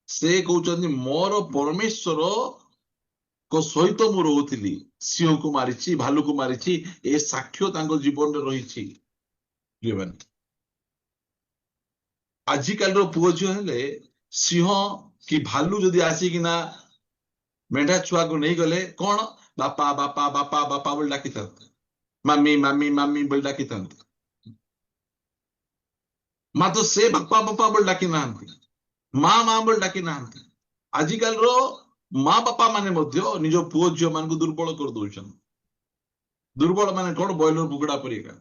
से कहउचंती मोर परमेश्वर को सहित मु रहउथिली सिंह को मारिछि भालू को मारिछि ए साक्ष्य तांको जीवन रे रहिछि प्रियମାନେ आजिकाल रो पुओ झियो हेले सिंह कि भालू जदि आसी कि ना मेढा छुआ को नहीं गले कोन बापा बापा बापा बापा बोल डाकी मामी मामी मामी बोल डाकी मात्र से बापा बापा बोल डाकी नाहंती माँ माँ बोल डाकी नाहंती आजिकाल रो माँ बापा माने मध्य निज पुओ झियो मान को दुर्बल कर दउछन दुर्बल माने कोन बॉयलर बुगड़ा परिका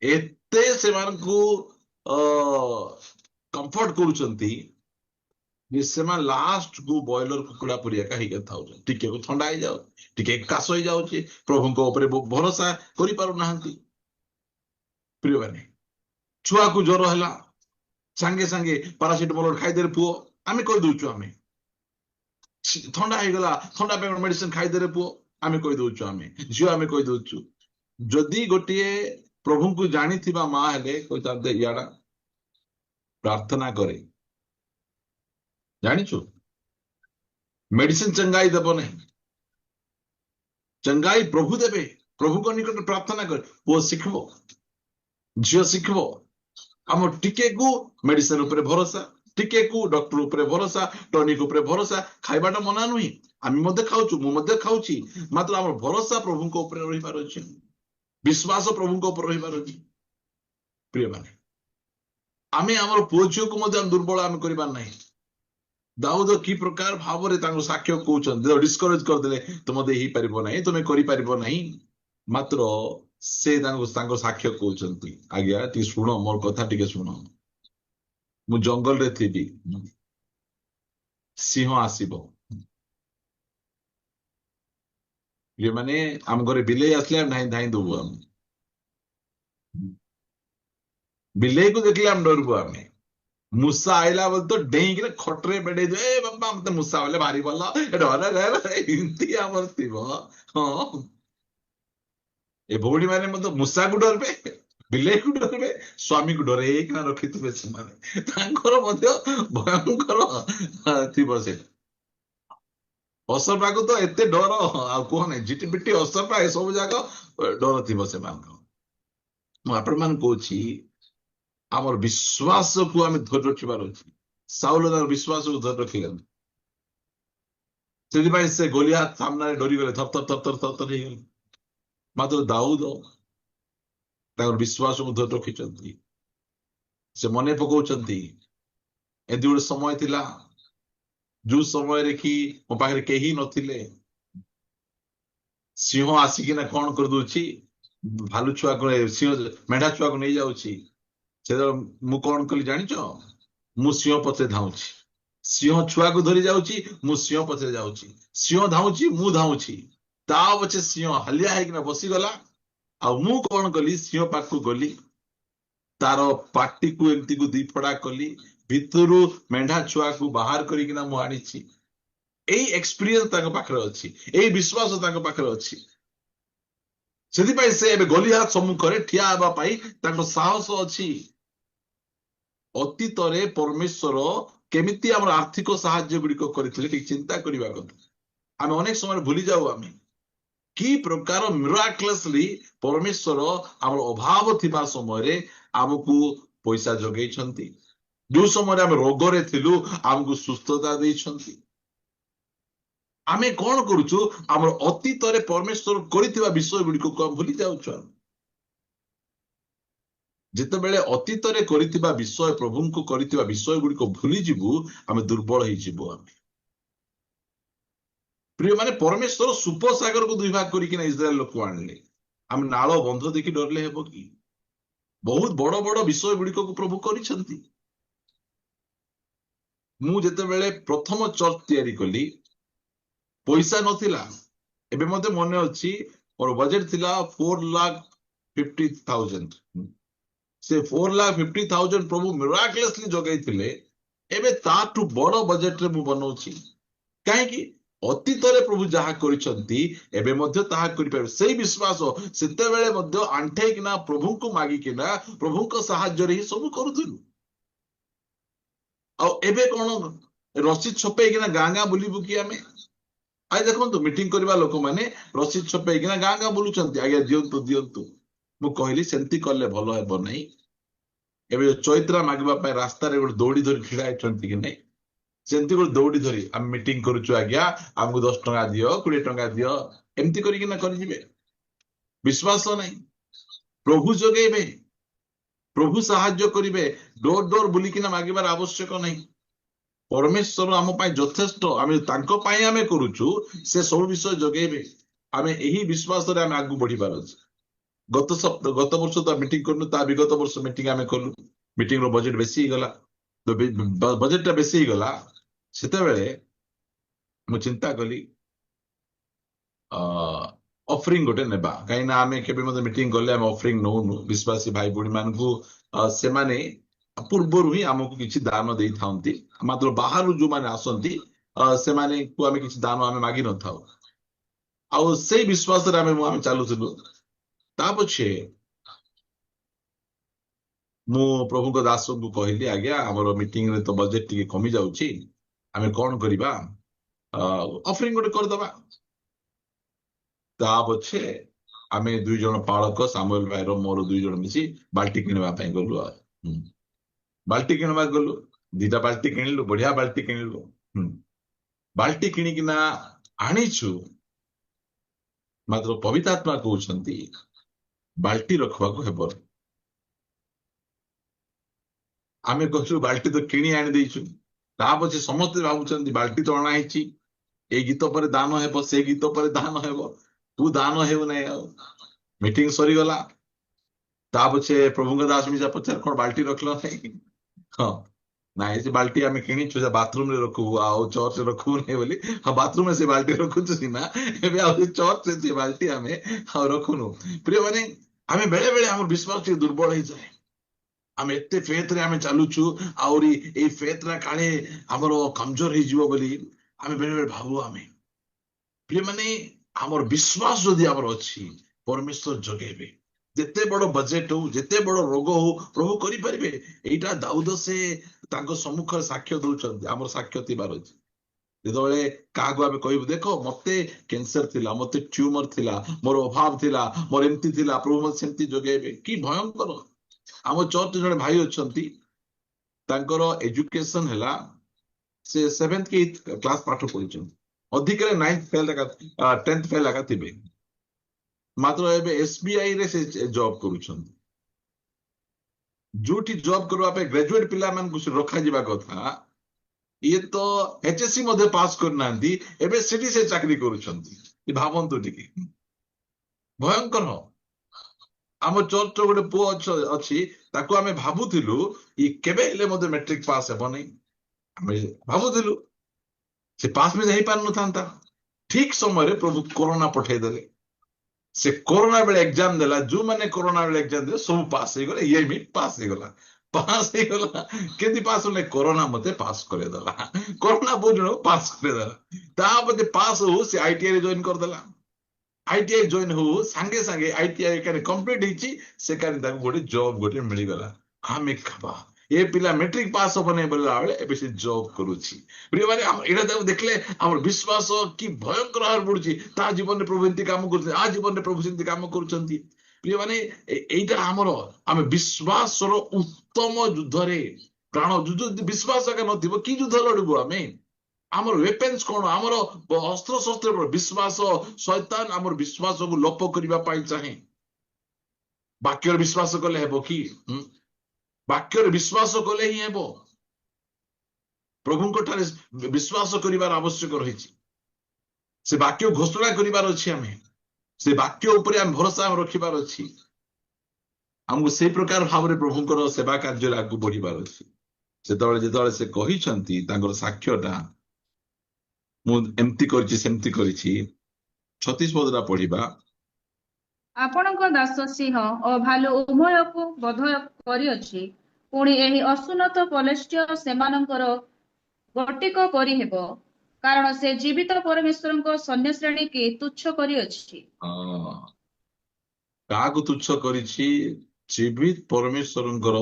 एते से मान को कंफर्ट करूचंती जे सेमा लास्ट को बॉयलर कुकुड़ा परिया का हिके थाउ टिके को ठंडा ही जाओ टिके कास हो जाउ छी प्रभु को ऊपर भरोसा करि पारु नाहंती प्रिय बने छुआ को ज्वर हला संगे संगे पैरासिटामोल खाई दे पुओ आमे कहि दउछु आमे ठंडा हो गला ठंडा पे मेडिसिन खाई दे पुओ आमे कहि दउछु आमे जियो आमे कहि दउछु जदि गोटिए प्रभु को जानी थिबा मां हेले कोइ तादे याडा प्रार्थना करे जानिछु मेडिसिन चंगाई देबो नहीं चंगाई प्रभु देबे प्रभु को निकट प्रार्थना कर वो सिखबो झियो सिखबो हम टिके को मेडिसिन ऊपर भरोसा टिके को डॉक्टर ऊपर भरोसा टॉनिक ऊपर भरोसा खाइबाटा मना नुही आमी मध्य खाउछु मु मध्य खाउछि मात्र हमर भरोसा प्रभु को ऊपर रहि पार अछि विश्वास प्रभु को ऊपर रहि पार अछि प्रिय माने आमे हमर पुओझियो को मध्य दुर्बल आमे करिबा नाही दाऊद की प्रकार भाव रे तांको साक्ष्य कहउछन डिस्करेज कर देले तुम दे ही परिबो नाही तुमे करि परिबो नाही मात्र से तांको साक्ष्य कहउछंती आज्ञा ती सुनो मोर कथा टिके सुनो मु जंगल रे थिबी सिंह आसीबो ये माने हम घरे बिलेई आसले हम धाई धाई दबो हम बिलेई को देखले हम डरबो हमें मूसा आइला बोल तो डेई के खटरे बेडे दे ए बाबा मते मूसा वाले भारी बोला डर रे हिंती हमर थिबो हां ए भौडी माने मते मूसा को डरबे बिलेई को डरबे स्वामी को डरे एक ना रखितबे से माने तांकर मध्य भयंकर थिबो से असरपा को तो एते डर आ कोने जिटी बिटी असरपा ए सब जागा डर थिबो से मान मु आपण मान कोछि आमर विश्वास को आम धर रखिबार अछि साउल विश्वास को धर रखिले से गोलियात सामने डरी गले थर थर थर थर थर थर गले मात्र दाऊद विश्वास को धर रखिचंती से मने पकाउचंती एदि गोटे समय थिला जो समय रे कि मो पाखरे केही नथिले सिंह आसिकिना कौन कर दूची भालू छुआ को सिंह मेढा छुआ को नहीं जाउची से मु कौन कली जानिच मु सिंह पछे धाउची सिंह छुआ को धरी जाउची मु सिंह पछे जाउची सिंह धाउची मु धाउची ता पछे सिंह हलिया है कि बसी गला आ मु कौन कली सिंह पाखु गली तारो पाटी को एमती को दी फड़ा कली भितरु मेढा छुआ को बाहर करी कि ना मु आनीची एई एक्सपीरियंस ताको पाखरे अछि एई विश्वास ताको पाखरे अछि सेति पई से एबे गोलियात सम्मुखरे ठिया हेबा पई ताको साहस अछि अतीतरे परमेश्वर केमिति हमर आर्थिक सहाय्य गुड़िक करथिले ठीक चिंता करिबा कथा आमे अनेक समय भूली जाऊ आमे की प्रकार मिराक्युलसली परमेश्वर हमर अभाव थिबा समय रे हमकु पैसा जगै छंती जो समय आम रोगरे थिलु आमको सुस्थता देइछंती। आमे कौन करूछु आम अतीत परमेश्वर करिथिबा विषय गुडी को भूली जाउछु। जितेबेले अतीत करिथिबा विषय प्रभु को करिथिबा विषय गुडी को भूली जिबु आमे दुर्बल होई जिबु। आमे प्रिय माने परमेश्वर सुपसागर को दुई भाग करिकिन इस्राएल लोक आणले। आम नाଳ बंध देखि डरले हेबो कि? बहुत बड़ बड़ विषय गुडी को प्रभु करिसंती। मु जेतेबेले प्रथम चर्च तैयारी कली पैसा नथिला। एबे मते मने अछि और बजेट थिला 4,50,000। से 4,50,000 प्रभु मिराकुलसली जगाई थिले। एबे ताठु बड़ बजेट रे मु बनौछि। काहे कि अतीत रे प्रभु जहा करिसंती एबे मध्ये ताहा करि पाबे। सेही विश्वास सेतेबेले मध्ये आंठे किना प्रभु को मागी किना प्रभु को सहाय्य रे ही सब करूथिलु। आ एबे कोन रसीद छपे किना गां गां बुलिबु कि आमे? आज देखो मीटिंग करवा लोक माने रसीद छपे किना गां गां बुलुचंती। आज्ञा दियंतु दियंतु मु कहली सेंती करले भलो हेबो नै। एबे चैत्रा मागबा पय रास्ता रे गोटे दौड़ी धरी खिड़ा हेचंती कि नै? सेंती गोटे दौड़ी धरी हम मीटिंग करूछु आज्ञा हमको 10 टका दियो 20 टका दियो एमती करी किना कर जिवे। विश्वास नै प्रभु जगेबे प्रभु सहाय्य करिवे। डोर डोर बुली किना मागिबार आवश्यक नै। परमेश्वर आम पाई यथेष्ट आमे तांको पाई आमे करूछु से सब विषय जगेबे। आमे एही विश्वास रे आमे आगु बढ़ी पारछ। गत वर्ष तो मीटिंग करनु ता विगत वर्ष मीटिंग आमे करलु। मीटिंग रो बजेट बेसी गला। तो बजेट टा बेसी गला सेते बेले मु चिंता कली ऑफरिंग गोटे नेबा। काई ना आमे केबे मते मीटिंग गले आमे ऑफरिंग नोनु विश्वासी भाई बुणी मान को से माने पूर्व ही आमको किसी दान दे थांती। मात्र बाहर जो माने आसंती से माने को आमे किसी दान आमे मागी न थाउ। आ से विश्वास रे आमे चालुथिलु। ता पछे मु प्रभु को दास को कहली आज्ञा हमर मीटिंग रे तो बजेट टिके कमी जाउची आमे कोन करिबा ऑफरिंग गोटे कर दबा। ता पछे आमे दुई जण पालक सामुएल भाई रो मोर दुई जण मिसी बाल्टी किनवा पई गलु। बाल्टी किनवा गलु। दीटा बाल्टी किनलु बढ़िया बाल्टी किनलु। बाल्टी किनी किना आनीछु। मात्र पवित्र आत्मा कहउछंती बाल्टी रखवा को हेबो। आमे कहछु बाल्टी तो किनी आनी देइछु। ता पछे समस्त भाबुछंती बाल्टी तो आना हिची ए गीत पर दान हेबो से गीत पर दान हेबो तू दान हेउ नै। मीटिंग सरी गला। ता पछे प्रभु का दास मिजा पचार कोन बाल्टी रखलो नै। हां नाइ से बाल्टी आमे किनी छु बाथरूम रे रखु आ चर्च रे रखु नै बोली। हां बाथरूम में से बाल्टी रखु छु ना एबे आ चर्च रे से बाल्टी आमे आ रखुनु। प्रिय माने आमे बेले बेले हमर विश्वास के दुर्बल हो जाय। आमे एते फेथ रे आमे चालू छु आउरी ए फेथ रा काले हमर कमजोर हे जीवो बोली आमे बेले बेले भाबु। आमे प्रिय माने हमर विश्वास जदी हमर अछि परमेश्वर जगेबे। जेते बड़ बजेट हो जेते बड़ रोग हो प्रभु करि परिबे। एटा दाऊद से तांको सम्मुख साक्ष्य दउछन हमर साक्ष्य तिबार अछि। जेतबेले कागो आबे कहबो देखो मते कैंसर थिला मते ट्यूमर थिला मोर अभाव थिला मोर एमती थिला प्रभु मते सेमती जगेबे। की भयंकर। हम चर्च जने भाई अछंती तांकर एजुकेशन हैला से 7th के 8th क्लास पाठ पढिछन। अधिक रे 9th फेल लगा 10th फेल लगा थिबे। मात्र एबे एसबीआई रे से जॉब करूछन। जोठी जॉब करबा पे ग्रेजुएट पिला मान कुछ रखा जिबा कथा ये तो एचएससी मध्ये पास करनांती एबे सिटी से चाकरी करूछंती। ई भावंतु टिके भयंकर हो। आम चर्च गोटे पो अछि ताको आमे भाबुथिलु ई केबे हेले मध्ये मैट्रिक पास हेबो नै। आमे भाबुथिलु से पास में जाई पार न थांता। ठीक समय रे प्रभु कोरोना पठै देले। से कोरोना बेले एग्जाम देला जो माने कोरोना बेले एग्जाम दे सब पास हे गले। ये भी पास हे गला पास हे गला केदी पास होले कोरोना मते पास करे देला। कोरोना बुझनो पास करे देला। ता पते पास हो से आईटीआई जॉइन कर देला। आईटीआई जॉइन हो संगे संगे आईटीआई काने कंप्लीट हिची से काने ताको गोटे जॉब गोटे मिली गला। आमे खबा ए पिला मैट्रिक पास होबने बोलला बेले एबे से जॉब करूची। प्रिय माने हम एटा ताको देखले हमर विश्वास की भयंकर हार पडुची। ता जीवन रे प्रभु एंती काम करथि आ जीवन रे प्रभु सेंती काम करूचंती। प्रिय माने एटा हमर आमे विश्वास रो उत्तम युद्ध रे ପ୍ରାଣ ଯୁଦ୍ଧ ଯଦି ବିଶ୍ୱାସ ଏକା ନଥିବ କି ଯୁଦ୍ଧ ଲଢିବୁ ଆମେ? ଆମର ୱେପନ୍ସ କଣ? ଆମର ଅସ୍ତ୍ର ଶସ୍ତ୍ର କଣ? ବିଶ୍ୱାସ। ଶୈତାନ ଆମର ବିଶ୍ୱାସକୁ ଲୋପ କରିବା ପାଇଁ ଚାହେଁ। ବାକ୍ୟରେ ବିଶ୍ୱାସ କଲେ ହେବ କି? ବାକ୍ୟରେ ବିଶ୍ୱାସ କଲେ ହିଁ ହେବ। ପ୍ରଭୁଙ୍କ ଠାରେ ବିଶ୍ୱାସ କରିବାର ଆବଶ୍ୟକ ରହିଛି। ସେ ବାକ୍ୟ ଘୋଷଣା କରିବାର ଅଛି। ଆମେ ସେ ବାକ୍ୟ ଉପରେ ଆମେ ଭରସା ରଖିବାର ଅଛି। ଆମକୁ ସେଇ ପ୍ରକାର ଭାବରେ ପ୍ରଭୁଙ୍କର ସେବା କାର୍ଯ୍ୟରେ ଆଗକୁ ବଢିବାର ଅଛି। ଯେତେବେଳେ ସେ କହିଛନ୍ତି ତାଙ୍କର ସାକ୍ଷ୍ୟଟା, ମୁଁ ଏମିତି କରିଛି ସେମିତି କରିଛି, 36 ପଦଟା ପଢିବା। ଆପଣଙ୍କ ଦାସ ସିଂହ ଓ ଭାଲୁ ଉଭୟକୁ ବଧ କରିଅଛି, ପୁଣି ଏହି ଅସୁନତ ପଲେଷ୍ଟିୟ ସେମାନଙ୍କର ଗୋଟିକ ପରି ହେବ, କାରଣ ସେ ଜୀବିତ ପରମେଶ୍ୱରଙ୍କ ସୈନ୍ୟ ଶ୍ରେଣୀକି ତୁଚ୍ଛ କରିଅଛି। କାହାକୁ ତୁଚ୍ଛ କରିଛି? ଜୀବିତ ପରମେଶ୍ୱରଙ୍କର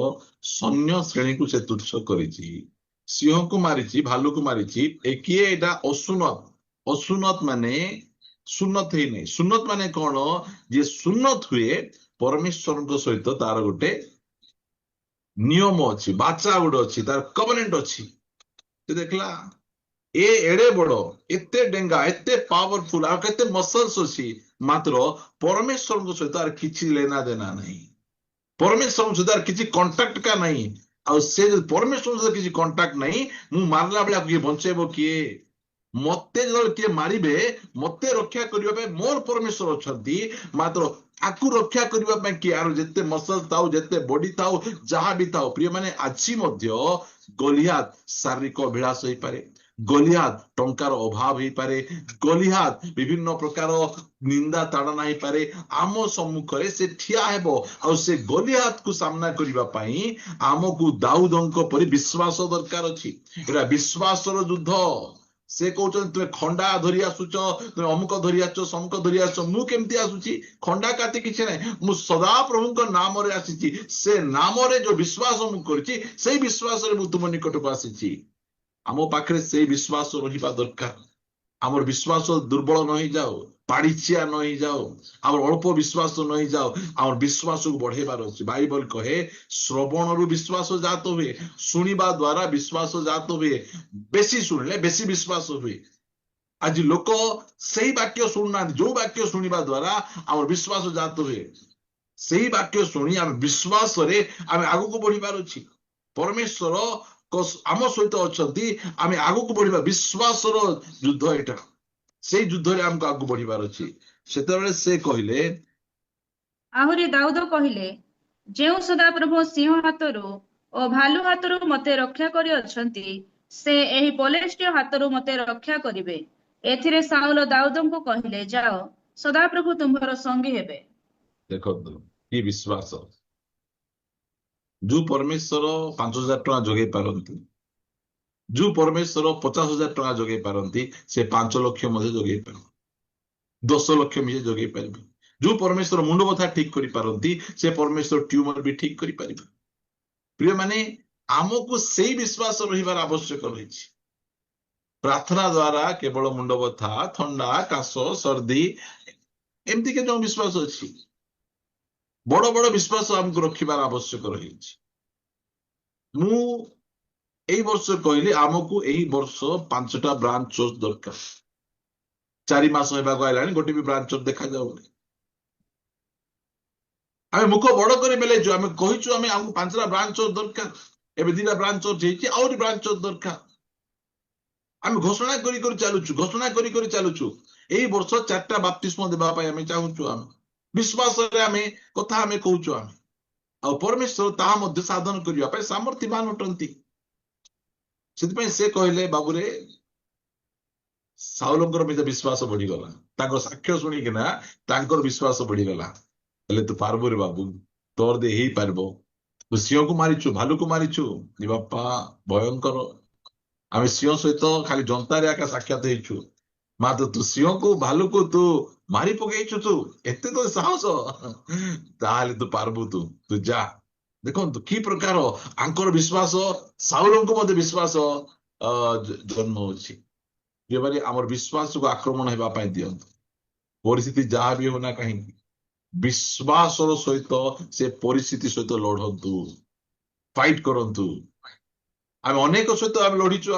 ସୈନ୍ୟ ଶ୍ରେଣୀକୁ ସେ ତୁଚ୍ଛ କରିଛି। ସିଂହକୁ ମାରିଛି, ଭାଲୁକୁ ମାରିଛି। କିଏ ଏଇଟା? ଅସୁନତ। ଅସୁନତ ମାନେ ସୁନ୍ନତ ହେଇନାହିଁ। ସୁନ୍ନତ ମାନେ କଣ? ଯିଏ ସୁନ୍ନତ ହୁଏ ପରମେଶ୍ୱରଙ୍କ ସହିତ ତାର ଗୋଟେ ନିୟମ ଅଛି, ବାଚା ଗୋଟେ ଅଛି, ତାର କଭନେଣ୍ଟ ଅଛି। ସେ ଦେଖିଲା ଏଡେ ବଡ, ଏତେ ଡେଙ୍ଗା, ଏତେ ପାୱାରଫୁଲ, ଆଉ କେତେ ମସଲ୍ସ ଅଛି, ମାତ୍ର ପରମେଶ୍ୱରଙ୍କ ସହିତ ଆର କିଛି ଲେନା ଦେନା ନାହିଁ। ପରମେଶ୍ୱରଙ୍କ ସହିତ ଆର କିଛି କଣ୍ଟାକ୍ଟ କା ନାହିଁ। ଆଉ ସେ ଯଦି ପରମେଶ୍ୱରଙ୍କ ସହିତ କିଛି କଣ୍ଟାକ୍ଟ ନାହିଁ, ମୁଁ ମାରିଲା ବେଳେ କିଏ ବଞ୍ଚେଇବ କିଏ? ମତେ ଯେତେବେଳେ କିଏ ମାରିବେ, ମତେ ରକ୍ଷା କରିବା ପାଇଁ ମୋର ପରମେଶ୍ୱର ଅଛନ୍ତି, ମାତ୍ର ଆକୁ ରକ୍ଷା କରିବା ପାଇଁ କିଏ? ଆର ଯେତେ ମସଲ ଥାଉ, ଯେତେ ବଡି ଥାଉ, ଯାହା ବି ଥାଉ, ପ୍ରିୟମାନେ, ଆଜି ମଧ୍ୟ ଗଲିହାତ ଶାରୀରିକ ଅଭିଳାଷ ହେଇପାରେ, ଗଲିହାତ ଟଙ୍କାର ଅଭାବ ହେଇପାରେ, ଗଲିହାତ ବିଭିନ୍ନ ପ୍ରକାର ନିନ୍ଦା ତାଡନା ହେଇପାରେ। ଆମ ସମ୍ମୁଖରେ ସେ ଠିଆ ହେବ, ଆଉ ସେ ଗଲିହାତକୁ ସାମ୍ନା କରିବା ପାଇଁ ଆମକୁ ଦାଉଦଙ୍କ ପରି ବିଶ୍ୱାସ ଦରକାର ଅଛି। ଏଇଟା ବିଶ୍ୱାସର ଯୁଦ୍ଧ। ସେ କହୁଛନ୍ତି ତୁମେ ଖଣ୍ଡା ଧରି ଆସୁଛ, ତୁମେ ଅମୁକ ଧରି ଆସୁଛ, ସମୁକ ଧରି ଆସୁଛ। ମୁଁ କେମିତି ଆସୁଛି? ଖଣ୍ଡା କାତି କିଛି ନାହିଁ। ମୁଁ ସଦା ପ୍ରଭୁଙ୍କ ନାମରେ ଆସିଛି। ସେ ନାମରେ ଯୋଉ ବିଶ୍ୱାସ ମୁଁ କରିଛି, ସେଇ ବିଶ୍ୱାସରେ ମୁଁ ତୁମ ନିକଟକୁ ଆସିଛି। ଆମ ପାଖରେ ସେଇ ବିଶ୍ୱାସ ରହିବା ଦରକାର। ଆମର ବିଶ୍ୱାସ ଦୁର୍ବଳ ନ ହେଇଯାଉ, ପାଡ଼ିଚିଆ ନ ହେଇଯାଉ, ଆମର ଅଳ୍ପ ବିଶ୍ୱାସ ନ ହେଇଯାଉ। ଆମର ବିଶ୍ୱାସକୁ ବଢେଇବାର ଅଛି। ବାଇବଲ କହେ ଶ୍ରବଣରୁ ବିଶ୍ୱାସ ଜାତ ହୁଏ, ଶୁଣିବା ଦ୍ୱାରା ବିଶ୍ୱାସ ଜାତ ହୁଏ, ବେଶୀ ଶୁଣିଲେ ବେଶୀ ବିଶ୍ୱାସ ହୁଏ। ଆଜି ଲୋକ ସେଇ ବାକ୍ୟ ଶୁଣୁନାହାନ୍ତି, ଯୋଉ ବାକ୍ୟ ଶୁଣିବା ଦ୍ୱାରା ଆମର ବିଶ୍ୱାସ ଜାତ ହୁଏ, ସେଇ ବାକ୍ୟ ଶୁଣି ଆମେ ବିଶ୍ୱାସରେ ଆମେ ଆଗକୁ ବଢିବାର ଅଛି। ପରମେଶ୍ୱର ଆମ ସହିତ ଅଛନ୍ତି, ଆମେ ଆଗକୁ ବଢିବା। ବିଶ୍ୱାସର ଯୁଦ୍ଧ ଏଇଟା। ସେଇ ଯୁଦ୍ଧରେ ଆମକୁ ଆଗକୁ ବଢିବାର ଅଛି। ସେତେବେଳେ ସେ କହିଲେ, ଆହୁରି ଦାଉଦ କହିଲେ, ଯେଉଁ ସଦାପ୍ରଭୁ ସିଂହ ହାତରୁ ଓ ଭାଲୁ ହାତରୁ ମତେ ରକ୍ଷା କରିଅଛନ୍ତି, ସେ ଏହି ପଲେଷ୍ଟିୟ ହାତରୁ ମତେ ରକ୍ଷା କରିବେ। ଏଥିରେ ସାଉଲ ଦାଉଦଙ୍କୁ କହିଲେ, ଯାଅ, ସଦାପ୍ରଭୁ ତୁମ୍ଭର ସଙ୍ଗୀ ହେବେ। ଦେଖନ୍ତୁ କି ବିଶ୍ୱାସ। ଯୋଉ ପରମେଶ୍ୱର 5,000 ଟଙ୍କା ଯୋଗେଇ ପାରନ୍ତି, ଯୋଉ ପରମେଶ୍ୱର 50,000 ଟଙ୍କା ଯୋଗେଇ ପାରନ୍ତି, ସେ 5 ଲକ୍ଷ ମଧ୍ୟ ଯୋଗେଇ ପାରିବେ, 10 ଲକ୍ଷ ମଧ୍ୟ ଯୋଗେଇ ପାରିବେ। ଯୋଉ ପରମେଶ୍ୱର ମୁଣ୍ଡ ବଥା ଠିକ କରିପାରନ୍ତି, ସେ ପରମେଶ୍ୱର ଟ୍ୟୁମର ବି ଠିକ କରିପାରିବେ। ପ୍ରିୟମାନେ, ଆମକୁ ସେଇ ବିଶ୍ୱାସ ରହିବାର ଆବଶ୍ୟକ ରହିଛି। ପ୍ରାର୍ଥନା ଦ୍ୱାରା କେବଳ ମୁଣ୍ଡ ବଥା, ଥଣ୍ଡା, କାଶ, ସର୍ଦ୍ଦି ଏମିତି କେତେ ବିଶ୍ୱାସ ଅଛି। ବଡ ବଡ ବିଶ୍ୱାସ ଆମକୁ ରଖିବାର ଆବଶ୍ୟକ ରହିଛି। ମୁଁ ଏଇ ବର୍ଷ କହିଲି, ଆମକୁ ଏଇ ବର୍ଷ 5ଟା ବ୍ରାଞ୍ଚ ଚର୍ଚ୍ଚ ଦରକାର। 4 ମାସ ହେବାକୁ ଆଇଲାଣି, ଗୋଟେ ବି ବ୍ରାଞ୍ଚ ଚର୍ଚ୍ଚ ଦେଖାଯାଉନି। ଆମେ ମୁଖ ବଡ କରି ବେଲେଇଛୁ, ଆମେ କହିଛୁ ଆମକୁ 5ଟା ବ୍ରାଞ୍ଚ ଚର୍ଚ୍ଚ ଦରକାର। ଏବେ 2ଟା ବ୍ରାଞ୍ଚ ଚର୍ଚ୍ଚ ହେଇଛି, ଆହୁରି ବ୍ରାଞ୍ଚ ଚର୍ଚ୍ଚ ଦରକାର। ଆମେ ଘୋଷଣା କରି କରି ଚାଲୁଛୁ, ଘୋଷଣା କରି କରି ଚାଲୁଛୁ। ଏଇ ବର୍ଷ 4ଟା ବାପ୍ତିସ୍ମ ଦେବା ପାଇଁ ଆମେ ଚାହୁଁଛୁ। ଆମେ ବିଶ୍ୱାସରେ ଆମେ କଥା ଆମେ କହୁଛୁ। ଆମେ ଆଉ ପରମେଶ୍ୱର ତାହା ମଧ୍ୟ ସାଧନ କରିବା ପାଇଁ ସାମର୍ଥ୍ୟବାନ ଅଟନ୍ତି। ସେଥିପାଇଁ ସେ କହିଲେ, ବାବୁରେ, ସାଉଲଙ୍କର ମଧ୍ୟ ବିଶ୍ୱାସ ବଢିଗଲା। ତାଙ୍କର ସାକ୍ଷ୍ୟ ଶୁଣିକିନା ତାଙ୍କର ବିଶ୍ୱାସ ବଢିଗଲା। ହେଲେ ତୁ ପାରବୁରେ ବାବୁ, ତୋର ଦେଇ ହେଇପାରିବ? ତୁ ସିଂହକୁ ମାରିଛୁ, ଭାଲୁକୁ ମାରିଛୁ, ବାପା ଭୟଙ୍କର। ଆମେ ସିଂହ ସହିତ ଖାଲି ଜନ୍ତାରେ ଆକା ସାକ୍ଷାତ ହେଇଛୁ, ମାତ୍ର ତୁ ସିଂହକୁ ଭାଲୁକୁ ତୁ ମାରି ପକେଇଛୁ। ତୁ ଏତେ ତ ସାହସ, ତାହେଲେ ତୁ ପାରବୁ, ତୁ ଯା। ଦେଖନ୍ତୁ କି ପ୍ରକାର ଆଙ୍କର ବିଶ୍ୱାସ, ସାଉଲଙ୍କୁ ମଧ୍ୟ ବିଶ୍ୱାସ ଜନ୍ମ ହଉଛି। ଯେପରି ଆମର ବିଶ୍ୱାସକୁ ଆକ୍ରମଣ ହେବା ପାଇଁ ଦିଅନ୍ତୁ। ପରିସ୍ଥିତି ଯାହା ବି ହଉନା କାହିଁକି, ବିଶ୍ୱାସର ସହିତ ସେ ପରିସ୍ଥିତି ସହିତ ଲଢନ୍ତୁ, ଫାଇଟ କରନ୍ତୁ। ଆମେ ଅନେକ ସହିତ ଆମେ ଲଢିଛୁ।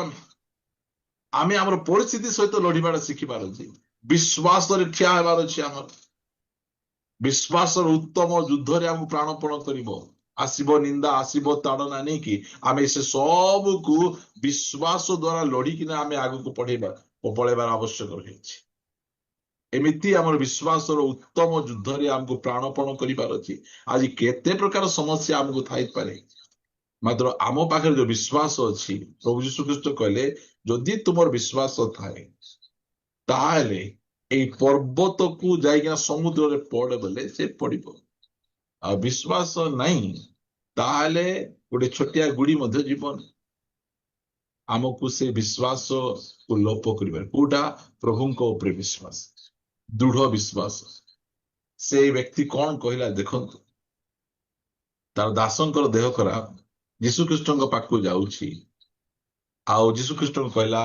ଆମେ ଆମର ପରିସ୍ଥିତି ସହିତ ଲଢିବାଟା ଶିଖିବାର ଅଛି। ବିଶ୍ୱାସରେ ଠିଆ ହେବାର ଅଛି। ଆମର ବିଶ୍ୱାସର ଉତ୍ତମ ଯୁଦ୍ଧରେ ଆମକୁ ପ୍ରାଣପଣ କରିବ। ଆସିବ ନିନ୍ଦା, ଆସିବ ତାଡନା ନେଇକି ଆମେ ସେ ସବୁକୁ ବିଶ୍ୱାସ ଦ୍ଵାରା ଲଢିକିନା ଆମେ ଆଗକୁ ପଳେଇବାର ଆବଶ୍ୟକ ରହିଛି। ଏମିତି ଆମର ବିଶ୍ୱାସର ଉତ୍ତମ ଯୁଦ୍ଧରେ ଆମକୁ ପ୍ରାଣପଣ କରିବାର ଅଛି। ଆଜି କେତେ ପ୍ରକାର ସମସ୍ୟା ଆମକୁ ଥାଇପାରେ, ମାତ୍ର ଆମ ପାଖରେ ଯୋଉ ବିଶ୍ୱାସ ଅଛି, ପ୍ରଭୁ ଯୀଶୁ ଖ୍ରୀଷ୍ଟ କହିଲେ ଯଦି ତୁମର ବିଶ୍ୱାସ ଥାଏ ତାହେଲେ ଏଇ ପର୍ବତକୁ ଯାଇକିନା ସମୁଦ୍ରରେ ପଡେ ବୋଲେ ସେ ପଡିବ। ଆଉ ବିଶ୍ୱାସ ନାହିଁ ତାହେଲେ ଗୋଟେ ଛୋଟିଆ ଗୁଡି ମଧ୍ୟ ଯିବନି। ଆମକୁ ସେ ବିଶ୍ୱାସକୁ ଲୋପ କରିବାର, କୋଉଟା? ପ୍ରଭୁଙ୍କ ଉପରେ ବିଶ୍ୱାସ, ଦୃଢ ବିଶ୍ୱାସ। ସେଇ ବ୍ୟକ୍ତି କଣ କହିଲା ଦେଖନ୍ତୁ, ତାର ଦାସଙ୍କର ଦେହ ଖରାପ, ଯୀଶୁଖ୍ରୀଷ୍ଟଙ୍କ ପାଖକୁ ଯାଉଛି, ଆଉ ଯୀଶୁଖ୍ରୀଷ୍ଟଙ୍କୁ କହିଲା,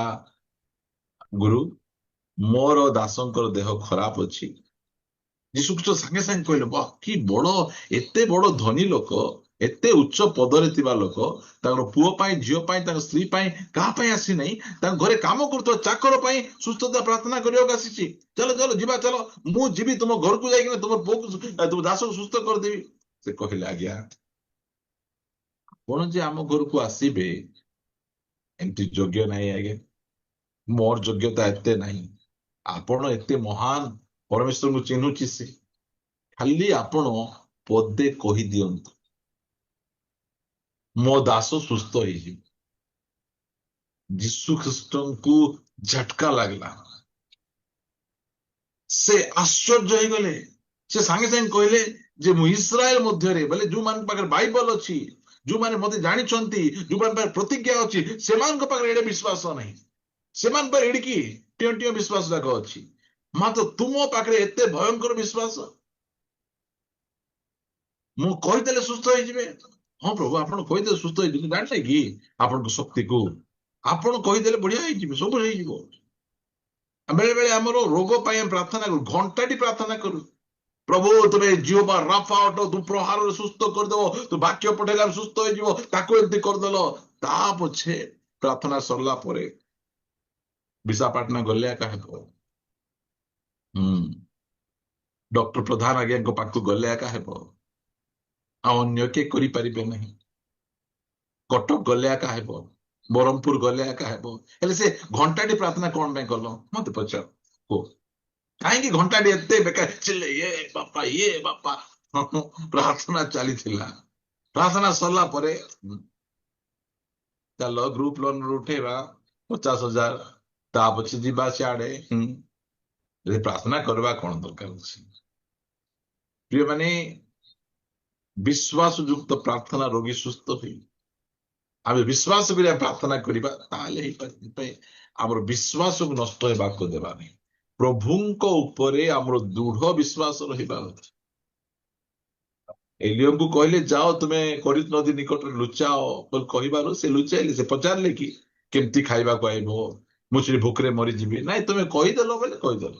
ଗୁରୁ ମୋର ଦାସଙ୍କର ଦେହ ଖରାପ ଅଛି। ଯୀଶୁଖ୍ରୀଷ୍ଟ ସାଙ୍ଗେ ସାଙ୍ଗେ କହିଲେ, ବାଃ କି ବଡ, ଏତେ ବଡ ଧନୀ ଲୋକ, ଏତେ ଉଚ୍ଚ ପଦରେ ଥିବା ଲୋକ, ତାଙ୍କର ପୁଅ ପାଇଁ, ଝିଅ ପାଇଁ, ତାଙ୍କ ସ୍ତ୍ରୀ ପାଇଁ, କାହା ପାଇଁ ଆସିନାହିଁ, ତାଙ୍କ ଘରେ କାମ କରୁଥିବା ଚାକର ପାଇଁ ସୁସ୍ଥତା ପ୍ରାର୍ଥନା କରିବାକୁ ଆସିଛି। ଚାଲ ଚାଲ ଯିବା, ଚାଲ ମୁଁ ଯିବି ତୁମ ଘରକୁ ଯାଇକିନା ତୁମ ପୁଅକୁ, ତୁମ ଦାସକୁ ସୁସ୍ଥ କରିଦେବି। ସେ କହିଲେ, ଆଜ୍ଞା ଆପଣ ଯେ ଆମ ଘରକୁ ଆସିବେ ଏମିତି ଯୋଗ୍ୟ ନାହିଁ ଆଜ୍ଞା, ମୋର ଯୋଗ୍ୟତା ଏତେ ନାହିଁ। ଆପଣ ଏତେ ମହାନ ପରମେଶ୍ୱରଙ୍କୁ ଚିହ୍ନୁଛି ସେ, ଖାଲି ଆପଣ ପଦେ କହିଦିଅନ୍ତୁ ମୋ ଦାସ ସୁସ୍ଥ ହେଇଯିବ। ଯୀଶୁଖ୍ରୀଷ୍ଟଙ୍କୁ ଝଟକା ଲାଗିଲା, ସେ ଆଶ୍ଚର୍ଯ୍ୟ ହେଇଗଲେ। ସେ ସାଙ୍ଗେ ସାଙ୍ଗେ କହିଲେ ଯେ ମୁଁ ଇସ୍ରାଏଲ ମଧ୍ୟରେ, ବୋଲେ ଯୋଉମାନଙ୍କ ପାଖରେ ବାଇବଲ ଅଛି, ଯୋଉମାନେ ମତେ ଜାଣିଛନ୍ତି, ଯୋଉମାନଙ୍କ ପାଖରେ ପ୍ରତିଜ୍ଞା ଅଛି, ସେମାନଙ୍କ ପାଖରେ ଏଡେ ବିଶ୍ୱାସ ନାହିଁ। ସେମାନଙ୍କ ପାଖରେ ଏଡିକି ଟିଅ ଟିଅ ବିଶ୍ୱାସ ଯାକ ଅଛି, ମାତ୍ର ତୁମ ପାଖରେ ଏତେ ଭୟଙ୍କର ବିଶ୍ୱାସ। ମୁଁ କହିଦେଲେ ସୁସ୍ଥ ହେଇଯିବେ। ହଁ ପ୍ରଭୁ ଆପଣ କହିଦେଲେ ସୁସ୍ଥ ହେଇଯିବେ, ଜାଣିଲେ କି ଆପଣଙ୍କ ଶକ୍ତିକୁ, ଆପଣ କହିଦେଲେ ବଢିଆ ହେଇଯିବେ, ସବୁ ହେଇଯିବ। ବେଳେ ବେଳେ ଆମର ରୋଗ ପାଇଁ ଆମେ ପ୍ରାର୍ଥନା କରୁ, ଘଣ୍ଟାଟି ପ୍ରାର୍ଥନା କରୁ, ପ୍ରଭୁ ତୁମେ ଜିହୋବା ରାଫା ଅଟ, ତୁ ପ୍ରହାରରେ ସୁସ୍ଥ କରିଦବ, ତୁ ବାକ୍ୟ ପଠେଇଲେ ଆମେ ସୁସ୍ଥ ହେଇଯିବ, ତାକୁ ଏମିତି କରିଦେଲ। ତା ପଛେ ପ୍ରାର୍ଥନା ସରିଲା ପରେ ବିଶାଖାପାଟଣା ଗଲେ ଏକା ହେବ। ଡକ୍ଟର ପ୍ରଧାନ ଆଜ୍ଞାଙ୍କ ପାଖକୁ ଗଲେ ଏକା ହେବ, ଆଉ ଅନ୍ୟ କିଏ କରିପାରିବେ ନାହିଁ। କଟକ ଗଲେ ଏକା ହେବ, ବ୍ରହ୍ମପୁର ଗଲେ ଏକା ହେବ। ହେଲେ ସେ ଘଣ୍ଟାଟି ପ୍ରାର୍ଥନା କଣ ପାଇଁ କଲ ମତେ ପଚାର, କୁହ। କାହିଁକି ଘଣ୍ଟାଟି ଏତେ ବେକାର ଚିଲେ, ଇଏ ବାପା ପ୍ରାର୍ଥନା ଚାଲିଥିଲା। ପ୍ରାର୍ଥନା ସରିଲା ପରେ ଚାଲ ଗ୍ରୁପ ଲୋନ ଉଠେଇବା 50,000, ତା ପଛେ ଯିବା ସିଆଡେ। ପ୍ରାର୍ଥନା କରିବା କଣ ଦରକାର ଅଛି? ପ୍ରିୟ ମାନେ, ବିଶ୍ୱାସ ଯୁକ୍ତ ପ୍ରାର୍ଥନା ରୋଗୀ ସୁସ୍ଥ ହୁଏ। ଆମେ ବିଶ୍ୱାସ କରିବା ପ୍ରାର୍ଥନା କରିବା ତାହେଲେ ହେଇପାରେ। ଆମର ବିଶ୍ୱାସକୁ ନଷ୍ଟ ହେବାକୁ ଦେବା ନାହିଁ। ପ୍ରଭୁଙ୍କ ଉପରେ ଆମର ଦୃଢ ବିଶ୍ୱାସ ରହିବା ଅଛି। ଏଲିୟଙ୍କୁ କହିଲେ ଯାଅ ତୁମେ କରିତ ନଦୀ ନିକଟରେ ଲୁଚାଅ କହିବାରୁ ସେ ଲୁଚାଇଲେ। ସେ ପଚାରିଲେ କି କେମିତି ଖାଇବାକୁ ଆଇବ, ମୁଁ ସେଠି ଭୋକରେ ମରିଯିବି? ନାଇଁ, ତୁମେ କହିଦେଲ ବୋଲେ କହିଦେଲ,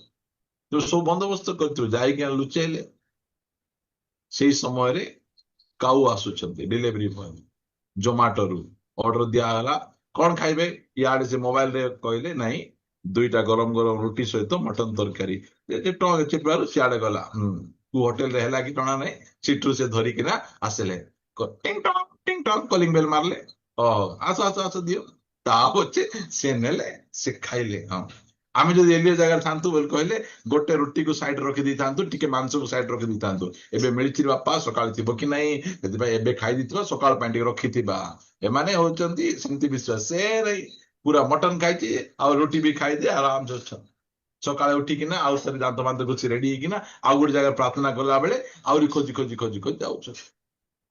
ଯୋଉ ସବୁ ବନ୍ଦୋବସ୍ତ କରିଥିବ ଯାଇକି ଲୁଚାଇଲେ। ସେଇ ସମୟରେ କାଉ ଆସୁଛନ୍ତି, ଡେଲିଭରି ବୟ, ଜୋମାଟୋରୁ ଅର୍ଡର ଦିଆହେଲା, କଣ ଖାଇବେ? ଇଆଡେ ସେ ମୋବାଇଲରେ କହିଲେ ନାଇଁ, 2ଟା ଗରମ ଗରମ ରୁଟି ସହିତ ମଟନ ତରକାରୀ। ଚିପିବାରୁ ସିଆଡେ ଗଲା, କୋଉ ହୋଟେଲରେ ହେଲା କି ଜଣା ନାହିଁ, ସିଟରୁ ସେ ଧରିକିନା ଆସିଲେ, ଟିଙ୍ଗ ଟଙ୍ଗ କଲିଂ ବେଲ ମାରିଲେ, ଓହୋ ଆସ ଆସ ଆସ ଦିଅ। ତା ପଛେ ସେ ନେଲେ, ସେ ଖାଇଲେ। ହଁ, ଆମେ ଯଦି ଏଲିଅ ଜାଗାରେ ଥାନ୍ତୁ ବୋଲି କହିଲେ ଗୋଟେ ରୁଟିକୁ ସାଇଡ ରଖିଦେଇଥାନ୍ତୁ, ଟିକେ ମାଂସକୁ ସାଇଡ ରଖିଦେଇଥାନ୍ତୁ। ଏବେ ମିଳିଛି ବାପା, ସକାଳ ଥିବ କି ନାହିଁ, ସେଥିପାଇଁ ଏବେ ଖାଇଦେଇଥିବା, ସକାଳ ପାଇଁ ଟିକେ ରଖିଥିବା। ଏମାନେ ହଉଛନ୍ତି ସେମିତି ବିଶ୍ୱାସ। ସେ ନାଇଁ, ପୁରା ମଟନ ଖାଇଛି ଆଉ ରୁଟି ବି ଖାଇଦିଏ ଆରାମସେ ସକାଳେ ଉଠିକିନା ଆଉ ଥରେ ଦାନ୍ତ ଫାନ୍ତ ଘଷି ରେଡି ହେଇକିନା ଆଉ ଗୋଟେ ଜାଗାରେ ପ୍ରାର୍ଥନା କଲା ବେଳେ ଆହୁରି ଖୋଜି ଖୋଜି ଖୋଜି ଖୋଜି ଯାଉଛନ୍ତି।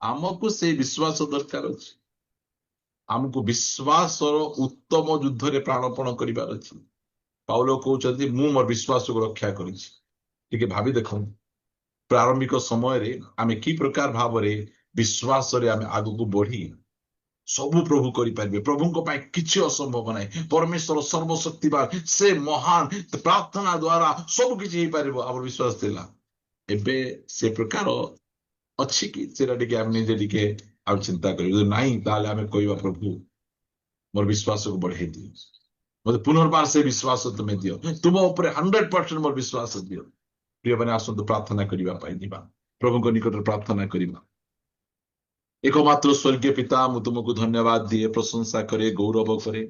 ଆମକୁ ସେଇ ବିଶ୍ୱାସ ଦରକାର ଅଛି। ଆମକୁ ବିଶ୍ୱାସର ଉତ୍ତମ ଯୁଦ୍ଧରେ ପ୍ରାଣପଣ କରିବାର ଅଛି। ପାଉଲ କହୁଛନ୍ତି ମୁଁ ମୋର ବିଶ୍ୱାସକୁ ରକ୍ଷା କରିଛି। ଟିକେ ଭାବି ଦେଖନ୍ତୁ, ପ୍ରାରମ୍ଭିକ ସମୟରେ ଆମେ କି ପ୍ରକାର ଭାବରେ ବିଶ୍ୱାସରେ ଆମେ ଆଗକୁ ବଢି ସବୁ ପ୍ରଭୁ କରିପାରିବେ। ପ୍ରଭୁଙ୍କ ପାଇଁ କିଛି ଅସମ୍ଭବ ନାହିଁ। ପରମେଶ୍ୱର ସର୍ବଶକ୍ତିବାନ, ସେ ମହାନ, ପ୍ରାର୍ଥନା ଦ୍ଵାରା ସବୁ କିଛି ହେଇପାରିବ। ଆମର ବିଶ୍ୱାସ ଥିଲା। ଏବେ ସେ ପ୍ରକାର ଅଛି କି? ସେଟା ଟିକେ ଆମେ ନିଜେ ଟିକେ ଆଉ ଚିନ୍ତା କରିବୁ। ଯଦି ନାହିଁ ତାହେଲେ ଆମେ କହିବା ପ୍ରଭୁ मोर विश्वास को बढ़ाई दियो मते पुनर्बार से विश्वास तुम दियो तुम ऊपर 100% मोर विश्वास दियो प्रिय बने आसंतु प्रार्थना करिबा पाई दिबा प्रभु को निकट प्रार्थना करिबा एकमात्र स्वर्गीय पिता मु तुमको धन्यवाद दिए प्रशंसा करे गौरव करे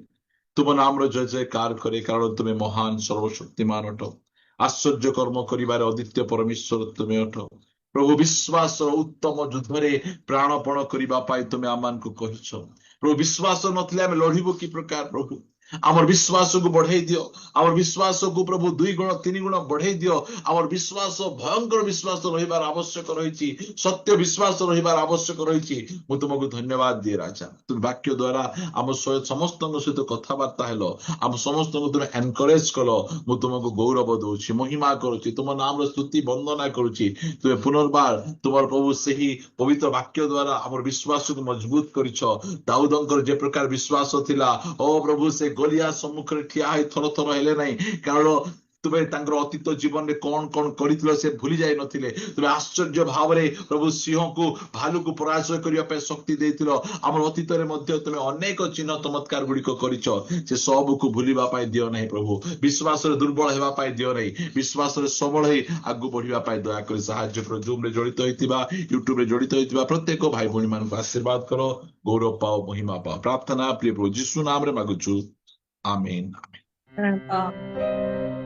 तुम नाम जय जयकार करे कारण तुम्हें महान सर्वशक्तिमान अट आश्चर्य कर्म करिबार अद्वितीय परमेश्वर तुम्हें अट प्रभु विश्वास उत्तम युद्ध रे प्राणपण करिबा पाई तुम्हें आमान को कहिछ प्रभु विश्वास नथिले आमे लढिबो कि प्रकार प्रभु आमर विश्वास को बढ़ाई दियो आमर विश्वास को प्रभु 2 गुण 3 गुण बढ़ाई दियो आमर विश्वास भयंकर विश्वास रहिबार आवश्यक रहिछि सत्य विश्वास रहिबार आवश्यक रहिछि मु तुमको धन्यवाद दिए राजा तुम वाक्य द्वारा आम समस्त सहित कथबार्ता हेलो आम समस्त तुम एनकरेज कलो मु तुमको गौरव दउछि महिमा करूछि तुम नाम स्तुति वंदना करूछि तुम पुनर्बार तुम प्रभु सही पवित्र वाक्य द्वारा आमर विश्वास को मजबूत करिछ दाऊदंकर जे प्रकार विश्वास थिला ओ प्रभु से गोलिया सम्मुख रे ठिया है थर थर हेले नहीं कारण तुम्हें अतीत जीवन में कौन कौन कर से भूली जाई नथिले तुम्हें आश्चर्य भाव रे प्रभु सिंह को भालू को पराजय करने पे शक्ति देथिलो आम अतीत रे मध्य तुम्हें अनेक चिन्ह चमत्कार गुड़िक करिछ से सब को भूलिबा पाई दियो नहीं प्रभु विश्वास रे दुर्बल हेबा पाई दियो नहीं विश्वास रे सबल हे आगु बढ़िबा पाई दया कर सहाय्य कर जूम रे जड़ित होइतिबा यूट्यूब रे जड़ित होइतिबा प्रत्येक भाई भौणी मान आशीर्वाद करो गौरव पाओ महिमा पाओ प्रार्थना प्रिय प्रभु यीशु नाम रे मागुछु आमीन हाँ।